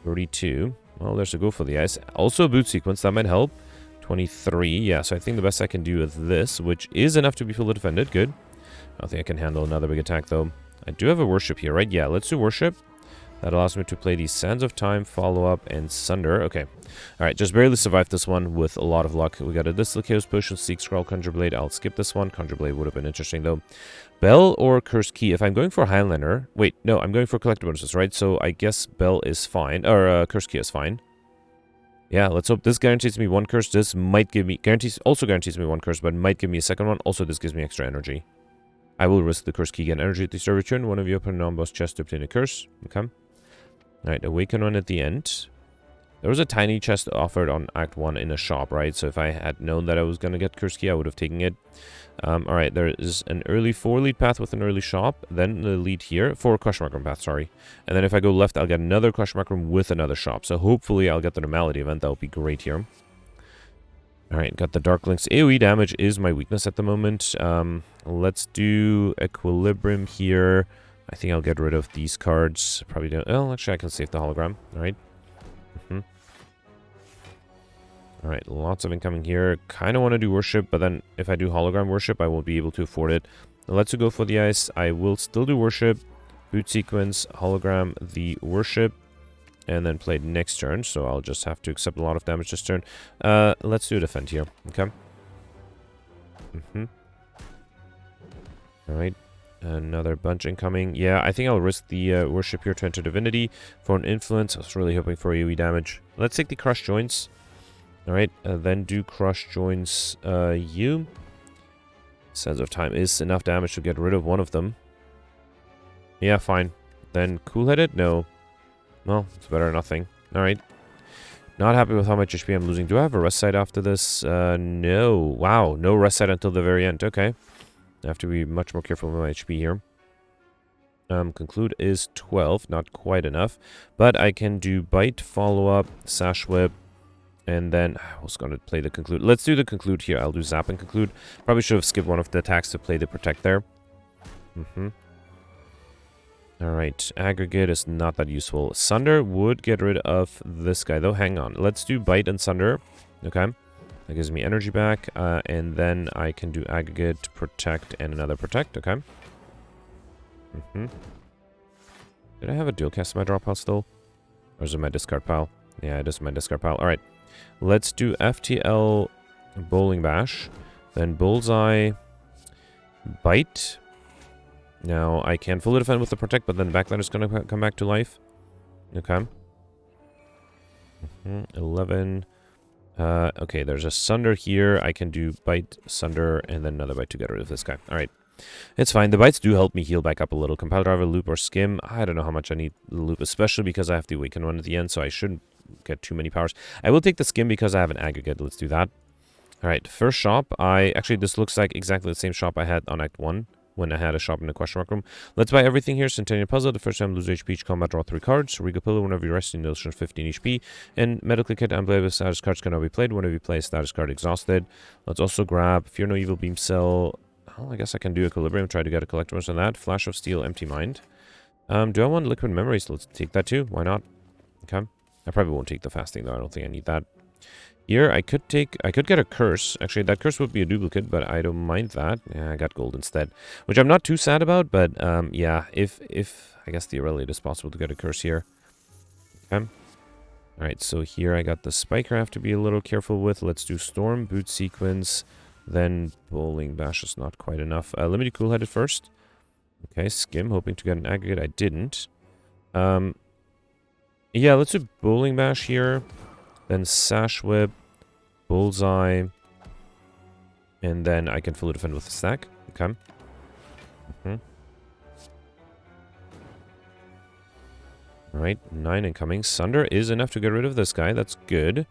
32. Well, there's a go for the ice. Also a boot sequence, that might help. 23. Yeah, so I think the best I can do is this, which is enough to be fully defended. Good. I don't think I can handle another big attack, though. I do have a Worship here, right? Yeah, let's do Worship. That allows me to play the Sands of Time, Follow-Up, and Sunder. Okay. Alright, just barely survived this one with a lot of luck. We got a Dislocatus Potion, Seek Scroll, Conjure Blade. I'll skip this one. Conjure Blade would have been interesting, though. Bell or Cursed Key? If I'm going for Highlander... Wait, no, I'm going for Collector Bonuses, right? So I guess Bell is fine. Or Cursed Key is fine. Yeah, let's hope this guarantees me 1 curse. This might give me... also guarantees me 1 curse, but might give me a second one. Also, this gives me extra energy. I will risk the Cursed Key, get energy at the start of return. One of you open a non-boss chest to obtain a curse. Okay. Alright, Awaken one at the end. There was a tiny chest offered on Act 1 in a shop, right? So if I had known that I was going to get Cursed Key, I would have taken it. Alright, there is an early 4-lead path with an early shop. Then the lead here. 4 question mark room path, sorry. And then if I go left, I'll get another question mark room with another shop. So hopefully I'll get the Normality event. That would be great here. Alright, got the Dark Links. AoE damage is my weakness at the moment. Let's do Equilibrium here. I think I'll get rid of these cards. Probably don't... Well, actually, I can save the hologram. Alright. Alright, lots of incoming here. Kind of want to do Worship, but then if I do hologram Worship, I won't be able to afford it. Let's go for the ice. I will still do Worship. Boot sequence, hologram, the Worship, and then play next turn. So I'll just have to accept a lot of damage this turn. Let's do Defend here. Okay. Alright. Another bunch incoming. Yeah, I think I'll risk the Worship here to enter Divinity for an Influence. I was really hoping for AoE damage. Let's take the Crush Joints. Alright, then do Crush Joints you. Sands of Time is enough damage to get rid of one of them. Yeah, fine. Then Cool-Headed? No. Well, it's better than nothing. Alright. Not happy with how much HP I'm losing. Do I have a rest side after this? No. Wow, no rest side until the very end. Okay. I have to be much more careful with my HP here. Conclude is 12. Not quite enough. But I can do Bite, Follow-Up, Sash Whip, and then I was going to play the Conclude. Let's do the Conclude here. I'll do Zap and Conclude. Probably should have skipped one of the attacks to play the Protect there. Alright, Aggregate is not that useful. Sunder would get rid of this guy, though. Hang on. Let's do Bite and Sunder. Okay. That gives me energy back. And then I can do Aggregate, Protect, and another Protect. Okay. Did I have a dual cast in my draw pile still? Or is it my discard pile? Yeah, it is my discard pile. Alright. Let's do FTL Bowling Bash. Then Bullseye. Bite. Now, I can fully defend with the Protect, but then Backline is going to come back to life. Okay. 11. Okay, there's a Sunder here. I can do Bite, Sunder, and then another Bite to get rid of this guy. Alright. It's fine. The Bites do help me heal back up a little. Compile Driver, Loop, or Skim. I don't know how much I need the Loop, especially because I have the Awaken one at the end, so I shouldn't get too many powers. I will take the Skim because I have an Aggregate. Let's do that. Alright, first shop. Actually, this looks like exactly the same shop I had on Act 1 when I had a shop in the question mark room. Let's buy everything here. Centennial Puzzle. The first time lose HP each combat, draw 3 cards. Regal Pillow, whenever you rest in the 15 HP. And Medical Kit, unplayable status cards cannot be played. Whenever you play a status card exhausted. Let's also grab Fear No Evil, Beam Cell. Well, I guess I can do Equilibrium, try to get a collectibles on that. Flash of Steel, Empty Mind. Do I want Liquid Memories? Let's take that too. Why not? Okay. I probably won't take the fasting though. I don't think I need that. Here, I could get a curse. Actually, that curse would be a duplicate, but I don't mind that. Yeah, I got gold instead, which I'm not too sad about, but yeah, if I guess theoretically it is possible to get a curse here. Okay. Alright, so here I got the Spiker I have to be a little careful with. Let's do Storm, Boot Sequence, then Bowling Bash is not quite enough. Let me do Cool-Headed first. Okay, Skim, hoping to get an aggregate. I didn't. Yeah, let's do Bowling Bash here. Then Sash Whip, Bullseye, and then I can fully defend with a stack. Okay. Alright, 9 incoming. Sunder is enough to get rid of this guy. That's good.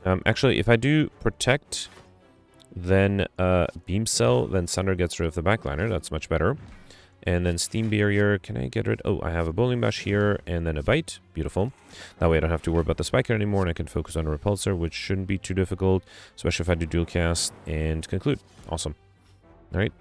Actually, if I do Protect, then Beam Cell, then Sunder gets rid of the backliner. That's much better. And then Steam Barrier, can I get rid? Oh, I have a Bowling Bash here, and then a Bite. Beautiful. That way I don't have to worry about the Spiker anymore, and I can focus on a Repulsor, which shouldn't be too difficult, especially if I do Dual Cast and Conclude. Awesome. Alright.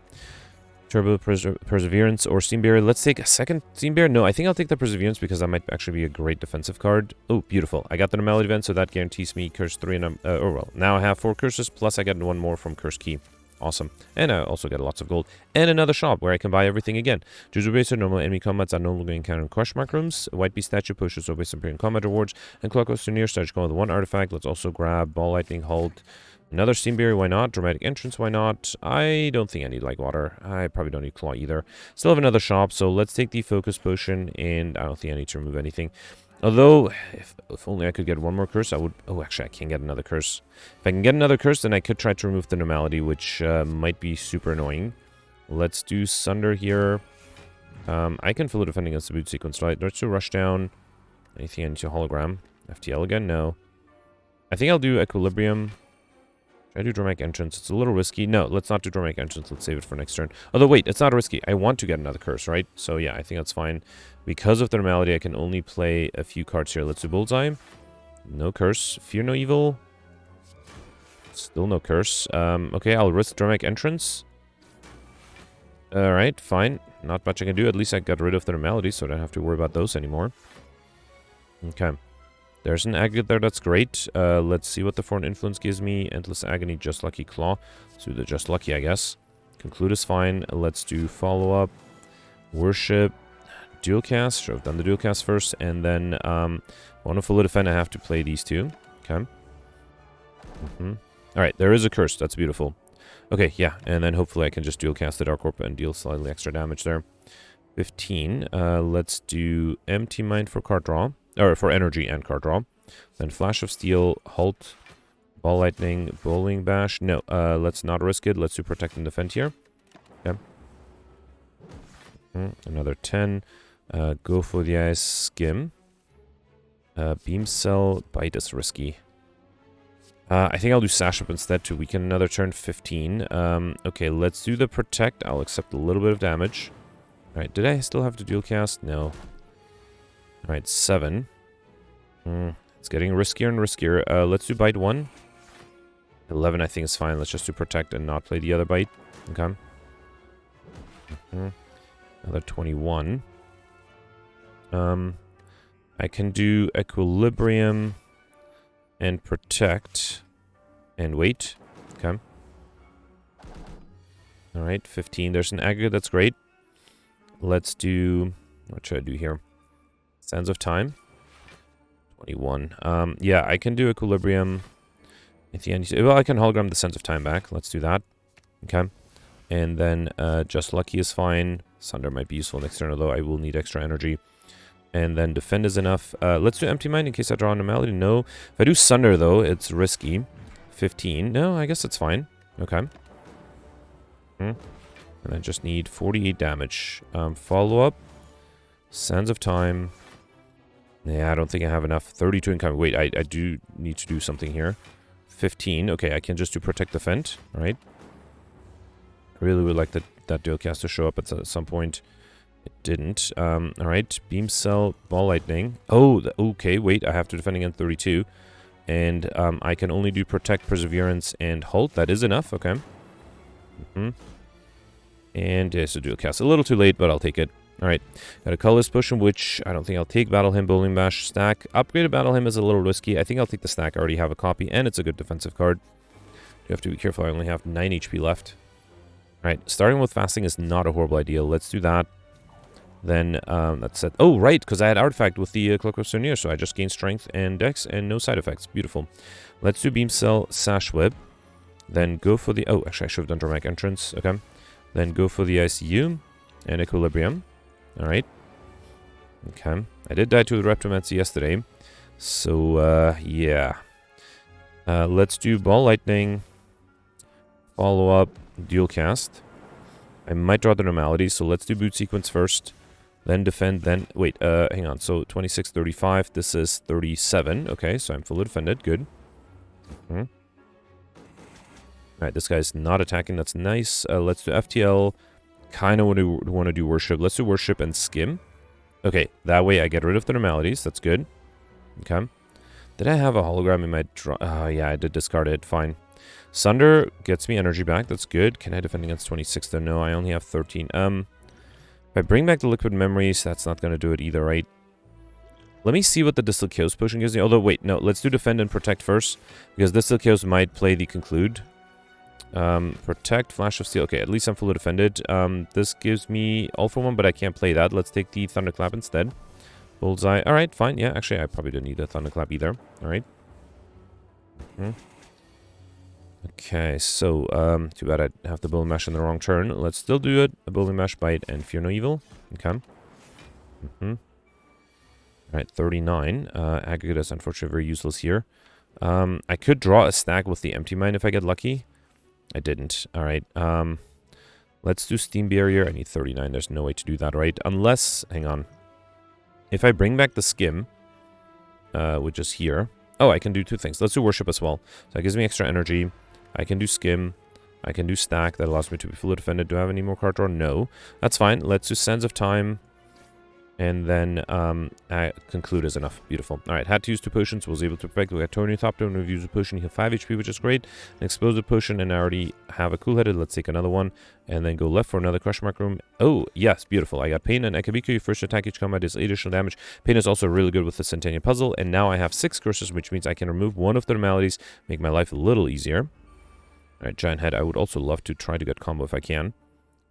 Turbo Perseverance or Steam Barrier. Let's take a second Steam Barrier. No, I think I'll take the Perseverance because that might actually be a great defensive card. Oh, beautiful. I got the Normality event, so that guarantees me Curse 3, and oh well. Now I have 4 curses, plus I get 1 more from Curse Key. Awesome. And I also get lots of gold. And another shop where I can buy everything again. Juju Racer, normal enemy combats are no longer encountered in question mark rooms. White Beast statue pushes over some appearing combat rewards. And Clock goes to near starts going with 1 artifact. Let's also grab Ball Lightning, Halt. Another Steam Barrier, why not? Dramatic Entrance, why not? I don't think I need Like Water. I probably don't need Claw either. Still have another shop, so let's take the Focus Potion. And I don't think I need to remove anything. Although, if only I could get 1 more curse, I would... Oh, actually, I can't get another curse. If I can get another curse, then I could try to remove the Normality, which might be super annoying. Let's do Sunder here. I can fully defend against the Boot Sequence, right? Let's do Rushdown. Anything into Hologram? FTL again? No. I think I'll do Equilibrium. Should I do Dramatic Entrance? It's a little risky. No, let's not do Dramatic Entrance. Let's save it for next turn. Although, wait, it's not risky. I want to get another curse, right? So, yeah, I think that's fine. Because of the Normality, I can only play a few cards here. Let's do Bullseye. No curse. Fear No Evil. Still no curse. Okay, I'll risk Dramatic Entrance. Alright, fine. Not much I can do. At least I got rid of the Normality, so I don't have to worry about those anymore. Okay. There's an aggregate there, that's great. Let's see what the Foreign Influence gives me. Endless Agony, Just Lucky Claw. Let's do the Just Lucky, I guess. Conclude is fine. Let's do Follow-Up. Worship. Dual Cast. Sure, I've done the Dual Cast first. And then, want to fully defend, I have to play these two. Okay. Alright, there is a curse. That's beautiful. Okay, yeah. And then hopefully I can just Dual Cast the Dark Orb and deal slightly extra damage there. 15. Let's do Empty Mind for card draw. Or for energy and card draw. Then Flash of Steel, Halt, Ball Lightning, Bowling Bash. No, let's not risk it. Let's do Protect and Defend here. Okay. Another 10. Go for the Ice, Skim. Beam Cell, Bite is risky. I think I'll do Sash Up instead to weaken another turn. 15. Okay, let's do the Protect. I'll accept a little bit of damage. Alright, did I still have to Dual Cast? No. Alright, 7. It's getting riskier and riskier. Let's do Bite 1. 11 I think is fine. Let's just do Protect and not play the other Bite. Okay. Another 21. I can do Equilibrium and Protect and wait. Okay. Alright, 15. There's an aggregate. That's great. Let's do... What should I do here? Sands of Time. 21. Yeah, I can do Equilibrium. At the end, well, I can hologram the Sands of Time back. Let's do that. Okay. And then Just Lucky is fine. Sunder might be useful next turn, although I will need extra energy. And then Defend is enough. Let's do Empty Mind in case I draw a Normality. No. If I do Sunder, though, it's risky. 15. No, I guess it's fine. Okay. And I just need 48 damage. Follow-up. Sands of Time. Yeah, I don't think I have enough. 32 incoming. Wait, I do need to do something here. 15. Okay, I can just do Protect, Defend. All right. I really would like that dual cast to show up at some point. It didn't. All right. Beam Cell, Ball Lightning. Oh, okay. Wait, I have to defend against 32. And I can only do Protect, Perseverance, and Halt. That is enough. Okay. And yeah, so dual cast. A little too late, but I'll take it. All right. Got a Colorless Potion, which I don't think I'll take. Battle Hymn, Bowling Bash, Stack. Upgraded Battle Hymn is a little risky. I think I'll take the Stack. I already have a copy, and it's a good defensive card. You have to be careful. I only have 9 HP left. All right. Starting with Fasting is not a horrible idea. Let's do that. Then that's it. Oh, right, because I had Artifact with the Clockwork Souvenir, so I just gained Strength and Dex and no side effects. Beautiful. Let's do Beam Cell, Sash Whip. Then go for the... Oh, actually, I should have done Dramatic Entrance. Okay. Then go for the ICU and Equilibrium. All right. Okay. I did die to the Reptomancy yesterday. So, yeah. Let's do Ball Lightning. Follow up. Dual Cast. I might draw the Normality, so let's do Boot Sequence first. Then defend, then... Wait, hang on. So, 26, 35. This is 37. Okay, so I'm fully defended. Good. Alright, this guy's not attacking. That's nice. Let's do FTL. Kind of want to do Worship. Let's do Worship and Skim. Okay, that way I get rid of the Normalities. That's good. Okay. Did I have a hologram in my draw? Yeah, I did discard it. Fine. Sunder gets me energy back. That's good. Can I defend against 26 though? No, I only have 13. If I bring back the Liquid Memories, that's not going to do it either, right? Let me see what the Distilled Chaos Potion gives me. Although, wait, no. Let's do Defend and Protect first. Because Distilled Chaos might play the Conclude. Protect, Flash of Steel. Okay, at least I'm fully defended. This gives me All for One, but I can't play that. Let's take the Thunderclap instead. Bullseye. Alright, fine. Yeah, actually, I probably don't need a Thunderclap either. Alright. Okay, so, too bad I have the Bowling Mash in the wrong turn. Let's still do it. A Bowling Mash, Bite, and Fear No Evil. Okay. Alright, 39. Aggregate is unfortunately very useless here. I could draw a stack with the Empty Mind if I get lucky. I didn't. Alright, let's do Steam Barrier. I need 39. There's no way to do that, right? Unless, hang on. If I bring back the Skim, which is here. Oh, I can do two things. Let's do Worship as well. So that gives me extra energy. I can do Skim. I can do Stack. That allows me to be fully defended. Do I have any more card draw? No. That's fine. Let's do Sands of Time. And then Conclude is enough. Beautiful. Alright, had to use 2 potions. Was able to perfect. We got Tony top down. We've used a potion. You have 5 HP, which is great. An Explosive Potion, and I already have a Cool-Headed. Let's take another one. And then go left for another Crush Mark Room. Oh, yes. Beautiful. I got Pain and Akabiko. Your first attack each combat is 8 additional damage. Pain is also really good with the Centennial Puzzle. And now I have 6 curses, which means I can remove one of the Normalities. Make my life a little easier. Alright, Giant Head. I would also love to try to get combo if I can.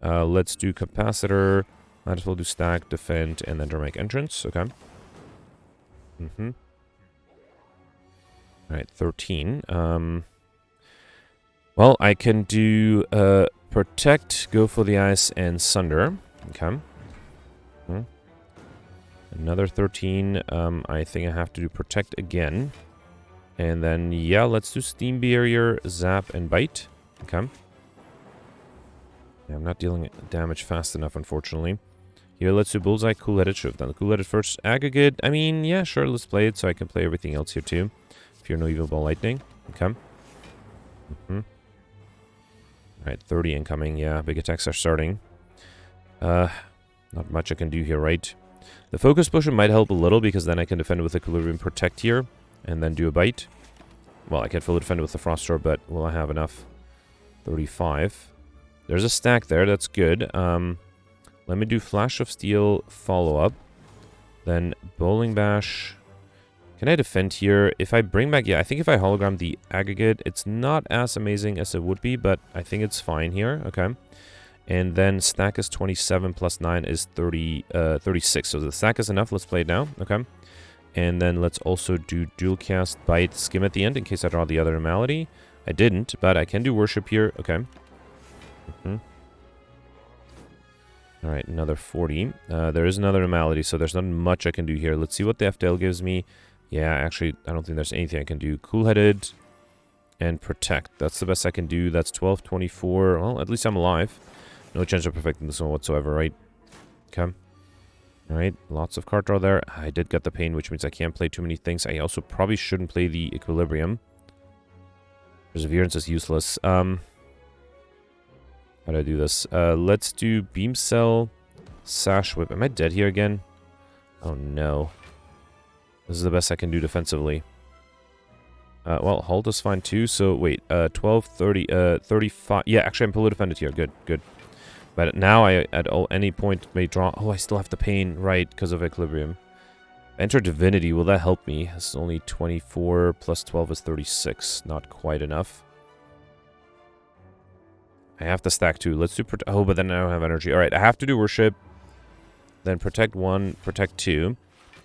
Let's do Capacitor. Might as well do Stack, Defend, and then Dramatic Entrance. Okay. Alright, 13. Well, I can do Protect, go for the Ice, and Sunder. Okay. Another 13. I think I have to do Protect again. And then, yeah, let's do Steam Barrier, Zap, and Bite. Okay. Yeah, I'm not dealing damage fast enough, unfortunately. Here, let's do Bullseye, Cool-Headed. Should have done the Cool-Headed first. Aggregate. I mean, yeah, sure, let's play it so I can play everything else here, too. Fear No Evil, Ball Lightning. Okay. Alright, 30 incoming. Yeah, big attacks are starting. Not much I can do here, right? The Focus Potion might help a little because then I can defend with Equilibrium, Protect here, and then do a Bite. Well, I can fully defend with the Frost Orb, but will I have enough? 35. There's a stack there. That's good. Let me do Flash of Steel, follow-up. Then Bowling Bash. Can I defend here? If I bring back... Yeah, I think if I hologram the Aggregate, it's not as amazing as it would be, but I think it's fine here. Okay. And then Stack is 27 plus 9 is 36. So the stack is enough. Let's play it now. Okay. And then let's also do Dual Cast, Bite, Skim at the end in case I draw the other Normality. I didn't, but I can do Worship here. Okay. Alright, another 40. There is another Normality, so there's not much I can do here. Let's see what the FDL gives me. Yeah, actually, I don't think there's anything I can do. Cool-Headed and Protect. That's the best I can do. That's 12, 24. Well, at least I'm alive. No chance of perfecting this one whatsoever, right? Okay. Alright, lots of card draw there. I did get the Pain, which means I can't play too many things. I also probably shouldn't play the Equilibrium. Perseverance is useless. How do I do this? Let's do Beam Cell, Sash Whip. Am I dead here again? Oh no. This is the best I can do defensively. Well, Halt is fine too, so wait, 12, 30, 35. Yeah, actually I'm fully defended here. Good, good. But now I, at any point, may draw... Oh, I still have the pain, right, because of Equilibrium. Enter Divinity, will that help me? It's only 24, plus 12 is 36. Not quite enough. I have to stack 2. Let's do... Oh, but then I don't have energy. Alright, I have to do Worship. Then Protect 1, Protect 2.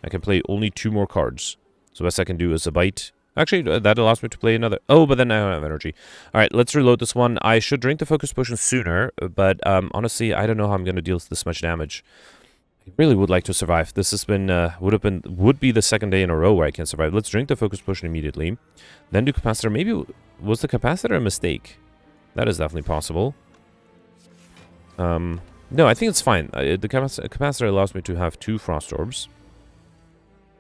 I can play only 2 more cards. So best I can do is a Bite. Actually, that allows me to play another... Oh, but then I don't have energy. Alright, let's reload this one. I should drink the Focus Potion sooner, but honestly, I don't know how I'm going to deal with this much damage. I really would like to survive. This has been... would be the second day in a row where I can survive. Let's drink the Focus Potion immediately. Then do Capacitor. Maybe... Was the Capacitor a mistake? That is definitely possible. No, I think it's fine. The Capacitor allows me to have 2 Frost Orbs.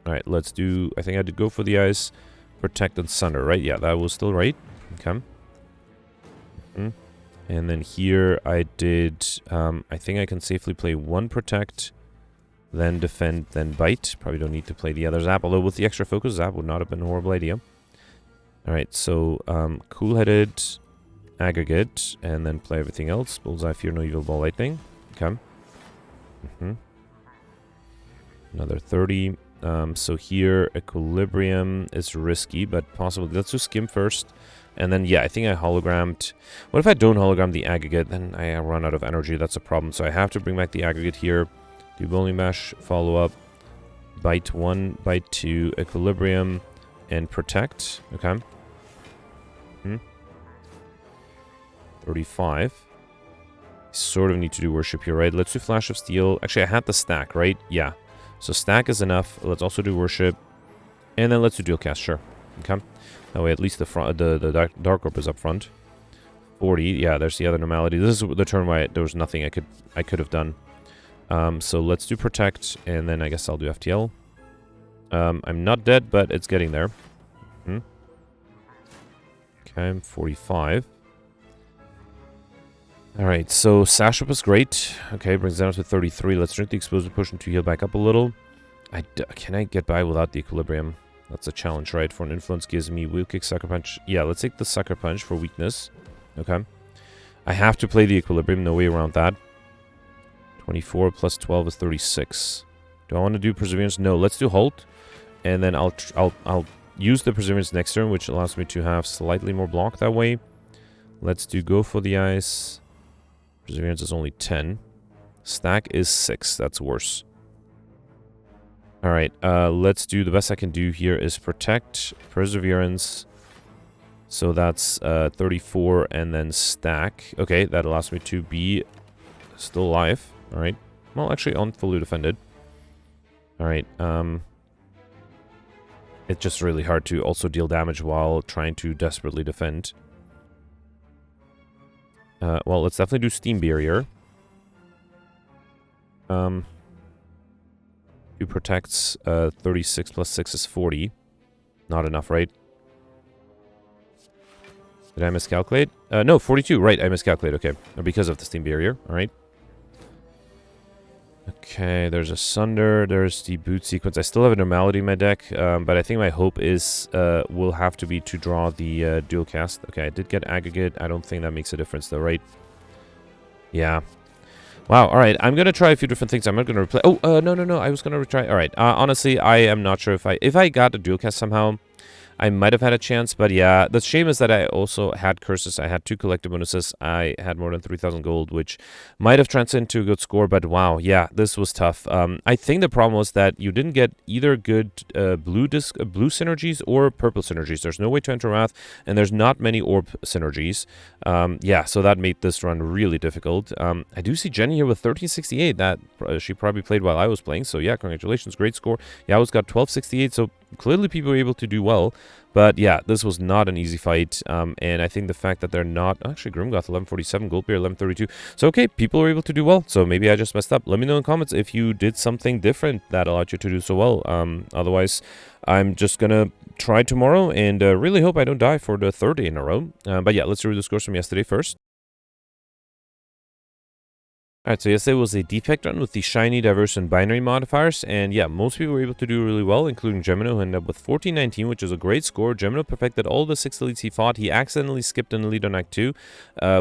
Alright, let's do... I think I did go for the Ice... Protect and Sunder, right? Yeah, that was still right. Okay. And then here I did... I think I can safely play 1 Protect, then Defend, then Bite. Probably don't need to play the other Zap, although with the extra focus, Zap would not have been a horrible idea. Alright, so Cool-Headed, Aggregate, and then play everything else. Bullseye, Fear, No Evil, Ball, Lightning. Okay. Another 30. So here, Equilibrium is risky, but possible. Let's do Skim first. And then, yeah, I think I hologrammed. What if I don't hologram the Aggregate? Then I run out of energy. That's a problem. So I have to bring back the Aggregate here. Do Bowling Bash, follow up. Bite 1, Bite 2, Equilibrium, and Protect. Okay. 35. Sort of need to do Worship here, right? Let's do Flash of Steel. Actually, I had the stack, right? Yeah. So stack is enough. Let's also do Worship. And then let's do Dual Cast, sure. Okay. That way at least the Dark Orb is up front. 40. Yeah, there's the other normality. This is the turn where there was nothing I could have done. So let's do Protect, and then I guess I'll do FTL. I'm not dead, but it's getting there. Okay, 45. Alright, so Sash Up is great. Okay, brings down to 33. Let's drink the Explosive Potion to heal back up a little. Can I get by without the Equilibrium? That's a challenge, right? For an Influence gives me Wheel Kick, Sucker Punch. Yeah, let's take the Sucker Punch for weakness. Okay. I have to play the Equilibrium, no way around that. 24 plus 12 is 36. Do I want to do Perseverance? No, let's do Halt. And then I'll use the Perseverance next turn, which allows me to have slightly more block that way. Let's do Go for the Ice. Perseverance is only 10. Stack is 6. That's worse. Alright, let's do... The best I can do here is Protect, Perseverance. So that's 34, and then Stack. Okay, that allows me to be still alive. Alright. Well, actually, on fully defended. Alright, it's just really hard to also deal damage while trying to desperately defend. Well, let's definitely do Steam Barrier. 2 protects, 36 plus 6 is 40. Not enough, right? Did I miscalculate? No, 42, right, I miscalculated, okay. Because of the Steam Barrier, alright. Okay, there's a Sunder, there's the Boot Sequence. I still have a Normality in my deck, but I think my hope is, will have to be to draw the Dual Cast. Okay, I did get Aggregate. I don't think that makes a difference though, right? Yeah. Wow, alright, I'm gonna try a few different things. I'm not gonna replay... Oh, no, I was gonna retry... Alright, honestly, I am not sure if I got a Dual Cast somehow, I might have had a chance, but yeah, the shame is that I also had curses. I had 2 collective bonuses. I had more than 3,000 gold, which might have translated into a good score, but wow, yeah, this was tough. I think the problem was that you didn't get either good blue synergies or purple synergies. There's no way to enter Wrath, and there's not many orb synergies. Yeah, so that made this run really difficult. I do see Jenny here with 1368. That she probably played while I was playing, so yeah, congratulations, great score. Yao's got 1268, so clearly people were able to do well. But yeah, this was not an easy fight, and I think the fact that they're not... Actually, Grimgoth 1147, Goldbear 1132. So okay, people were able to do well, so maybe I just messed up. Let me know in the comments if you did something different that allowed you to do so well. Otherwise, I'm just gonna try tomorrow and really hope I don't die for the third day in a row. But yeah, let's read the scores from yesterday first. Alright, so yesterday was a defect run with the shiny, diverse, and binary modifiers, and yeah, most people were able to do really well, including Gemino, who ended up with 1419, which is a great score. Gemino perfected all the 6 elites he fought. He accidentally skipped an elite on Act 2,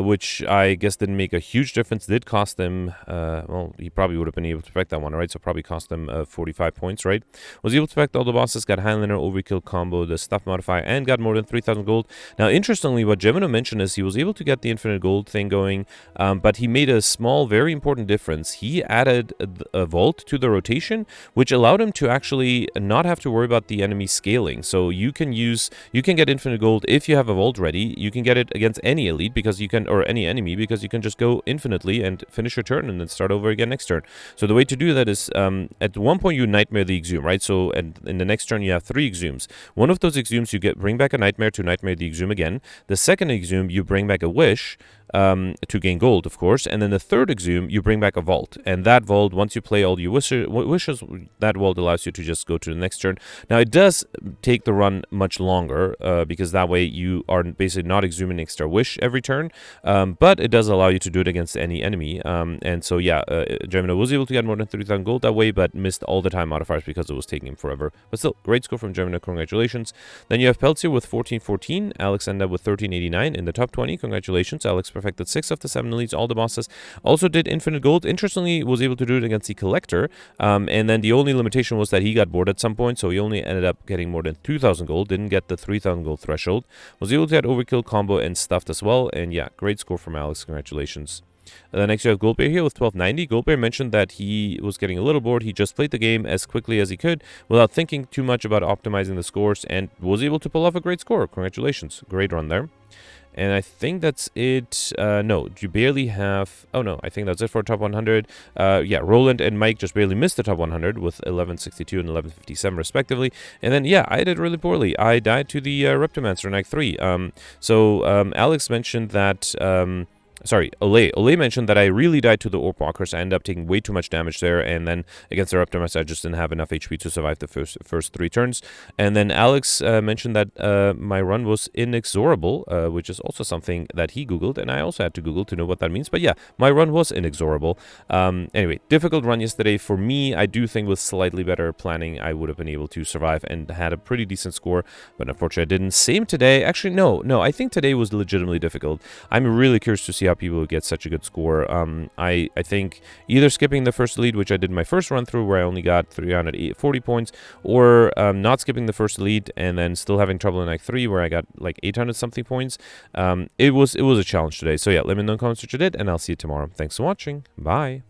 which I guess didn't make a huge difference. Did cost him, well, he probably would have been able to perfect that one, right? So probably cost him 45 points, right? Was able to perfect all the bosses, got Highlander, Overkill combo, the stuff modifier, and got more than 3,000 gold. Now, interestingly, what Gemino mentioned is he was able to get the infinite gold thing going, but he made a small, very important difference. He added a vault to the rotation, which allowed him to actually not have to worry about the enemy scaling. So you can get infinite gold if you have a vault ready. You can get it against any elite because you can, or any enemy, because you can just go infinitely and finish your turn and then start over again next turn. So the way to do that is at one point you nightmare the exhume, right? So in the next turn you have 3 exhumes. One of those exhumes you bring back a nightmare to nightmare the exhume again. The second exhume you bring back a wish to gain gold, of course, and then the third exhume you bring back a vault, and that vault, once you play all your wishes, that vault allows you to just go to the next turn. Now it does take the run much longer because that way you are basically not exhuming extra wish every turn, but it does allow you to do it against any enemy, and so yeah, Gemino was able to get more than 30,000 gold that way, but missed all the time modifiers because it was taking him forever. But still, great score from Gemino, congratulations. Then you have Peltier with 1414, Alex ended up with 1389 in the top 20, congratulations. Alex perfected 6 of the 7 elites, all the bosses, also did infinite gold. Interestingly, was able to do it against the Collector, and then the only limitation was that he got bored at some point, so he only ended up getting more than 2,000 gold, didn't get the 3,000 gold threshold. Was able to get Overkill combo and stuffed as well, and yeah, great score from Alex, congratulations. Then next you have Goldbear here with 1290. Goldbear mentioned that he was getting a little bored. He just played the game as quickly as he could without thinking too much about optimizing the scores, and was able to pull off a great score. Congratulations, great run there. And I think that's it. No, you barely have... Oh, no, I think that's it for top 100. Yeah, Roland and Mike just barely missed the top 100 with 1162 and 1157, respectively. And then, yeah, I did really poorly. I died to the Reptomancer in Act 3. Alex mentioned that... Sorry, Ole mentioned that I really died to the Orb Walkers. I ended up taking way too much damage there, and then against the Reptomancer, I just didn't have enough HP to survive the first 3 turns. And then Alex mentioned that my run was inexorable, which is also something that he Googled, and I also had to Google to know what that means. But yeah, my run was inexorable. Anyway, difficult run yesterday. For me, I do think with slightly better planning, I would have been able to survive and had a pretty decent score, but unfortunately I didn't. Same today. Actually, no, I think today was legitimately difficult. I'm really curious to see how people get such a good score. I think either skipping the first elite, which I did my first run through where I only got 340 points, or not skipping the first elite and then still having trouble in Act 3 where I got like 800 something points. It was a challenge today. So yeah, let me know in the comments what you did, and I'll see you tomorrow. Thanks for watching. Bye.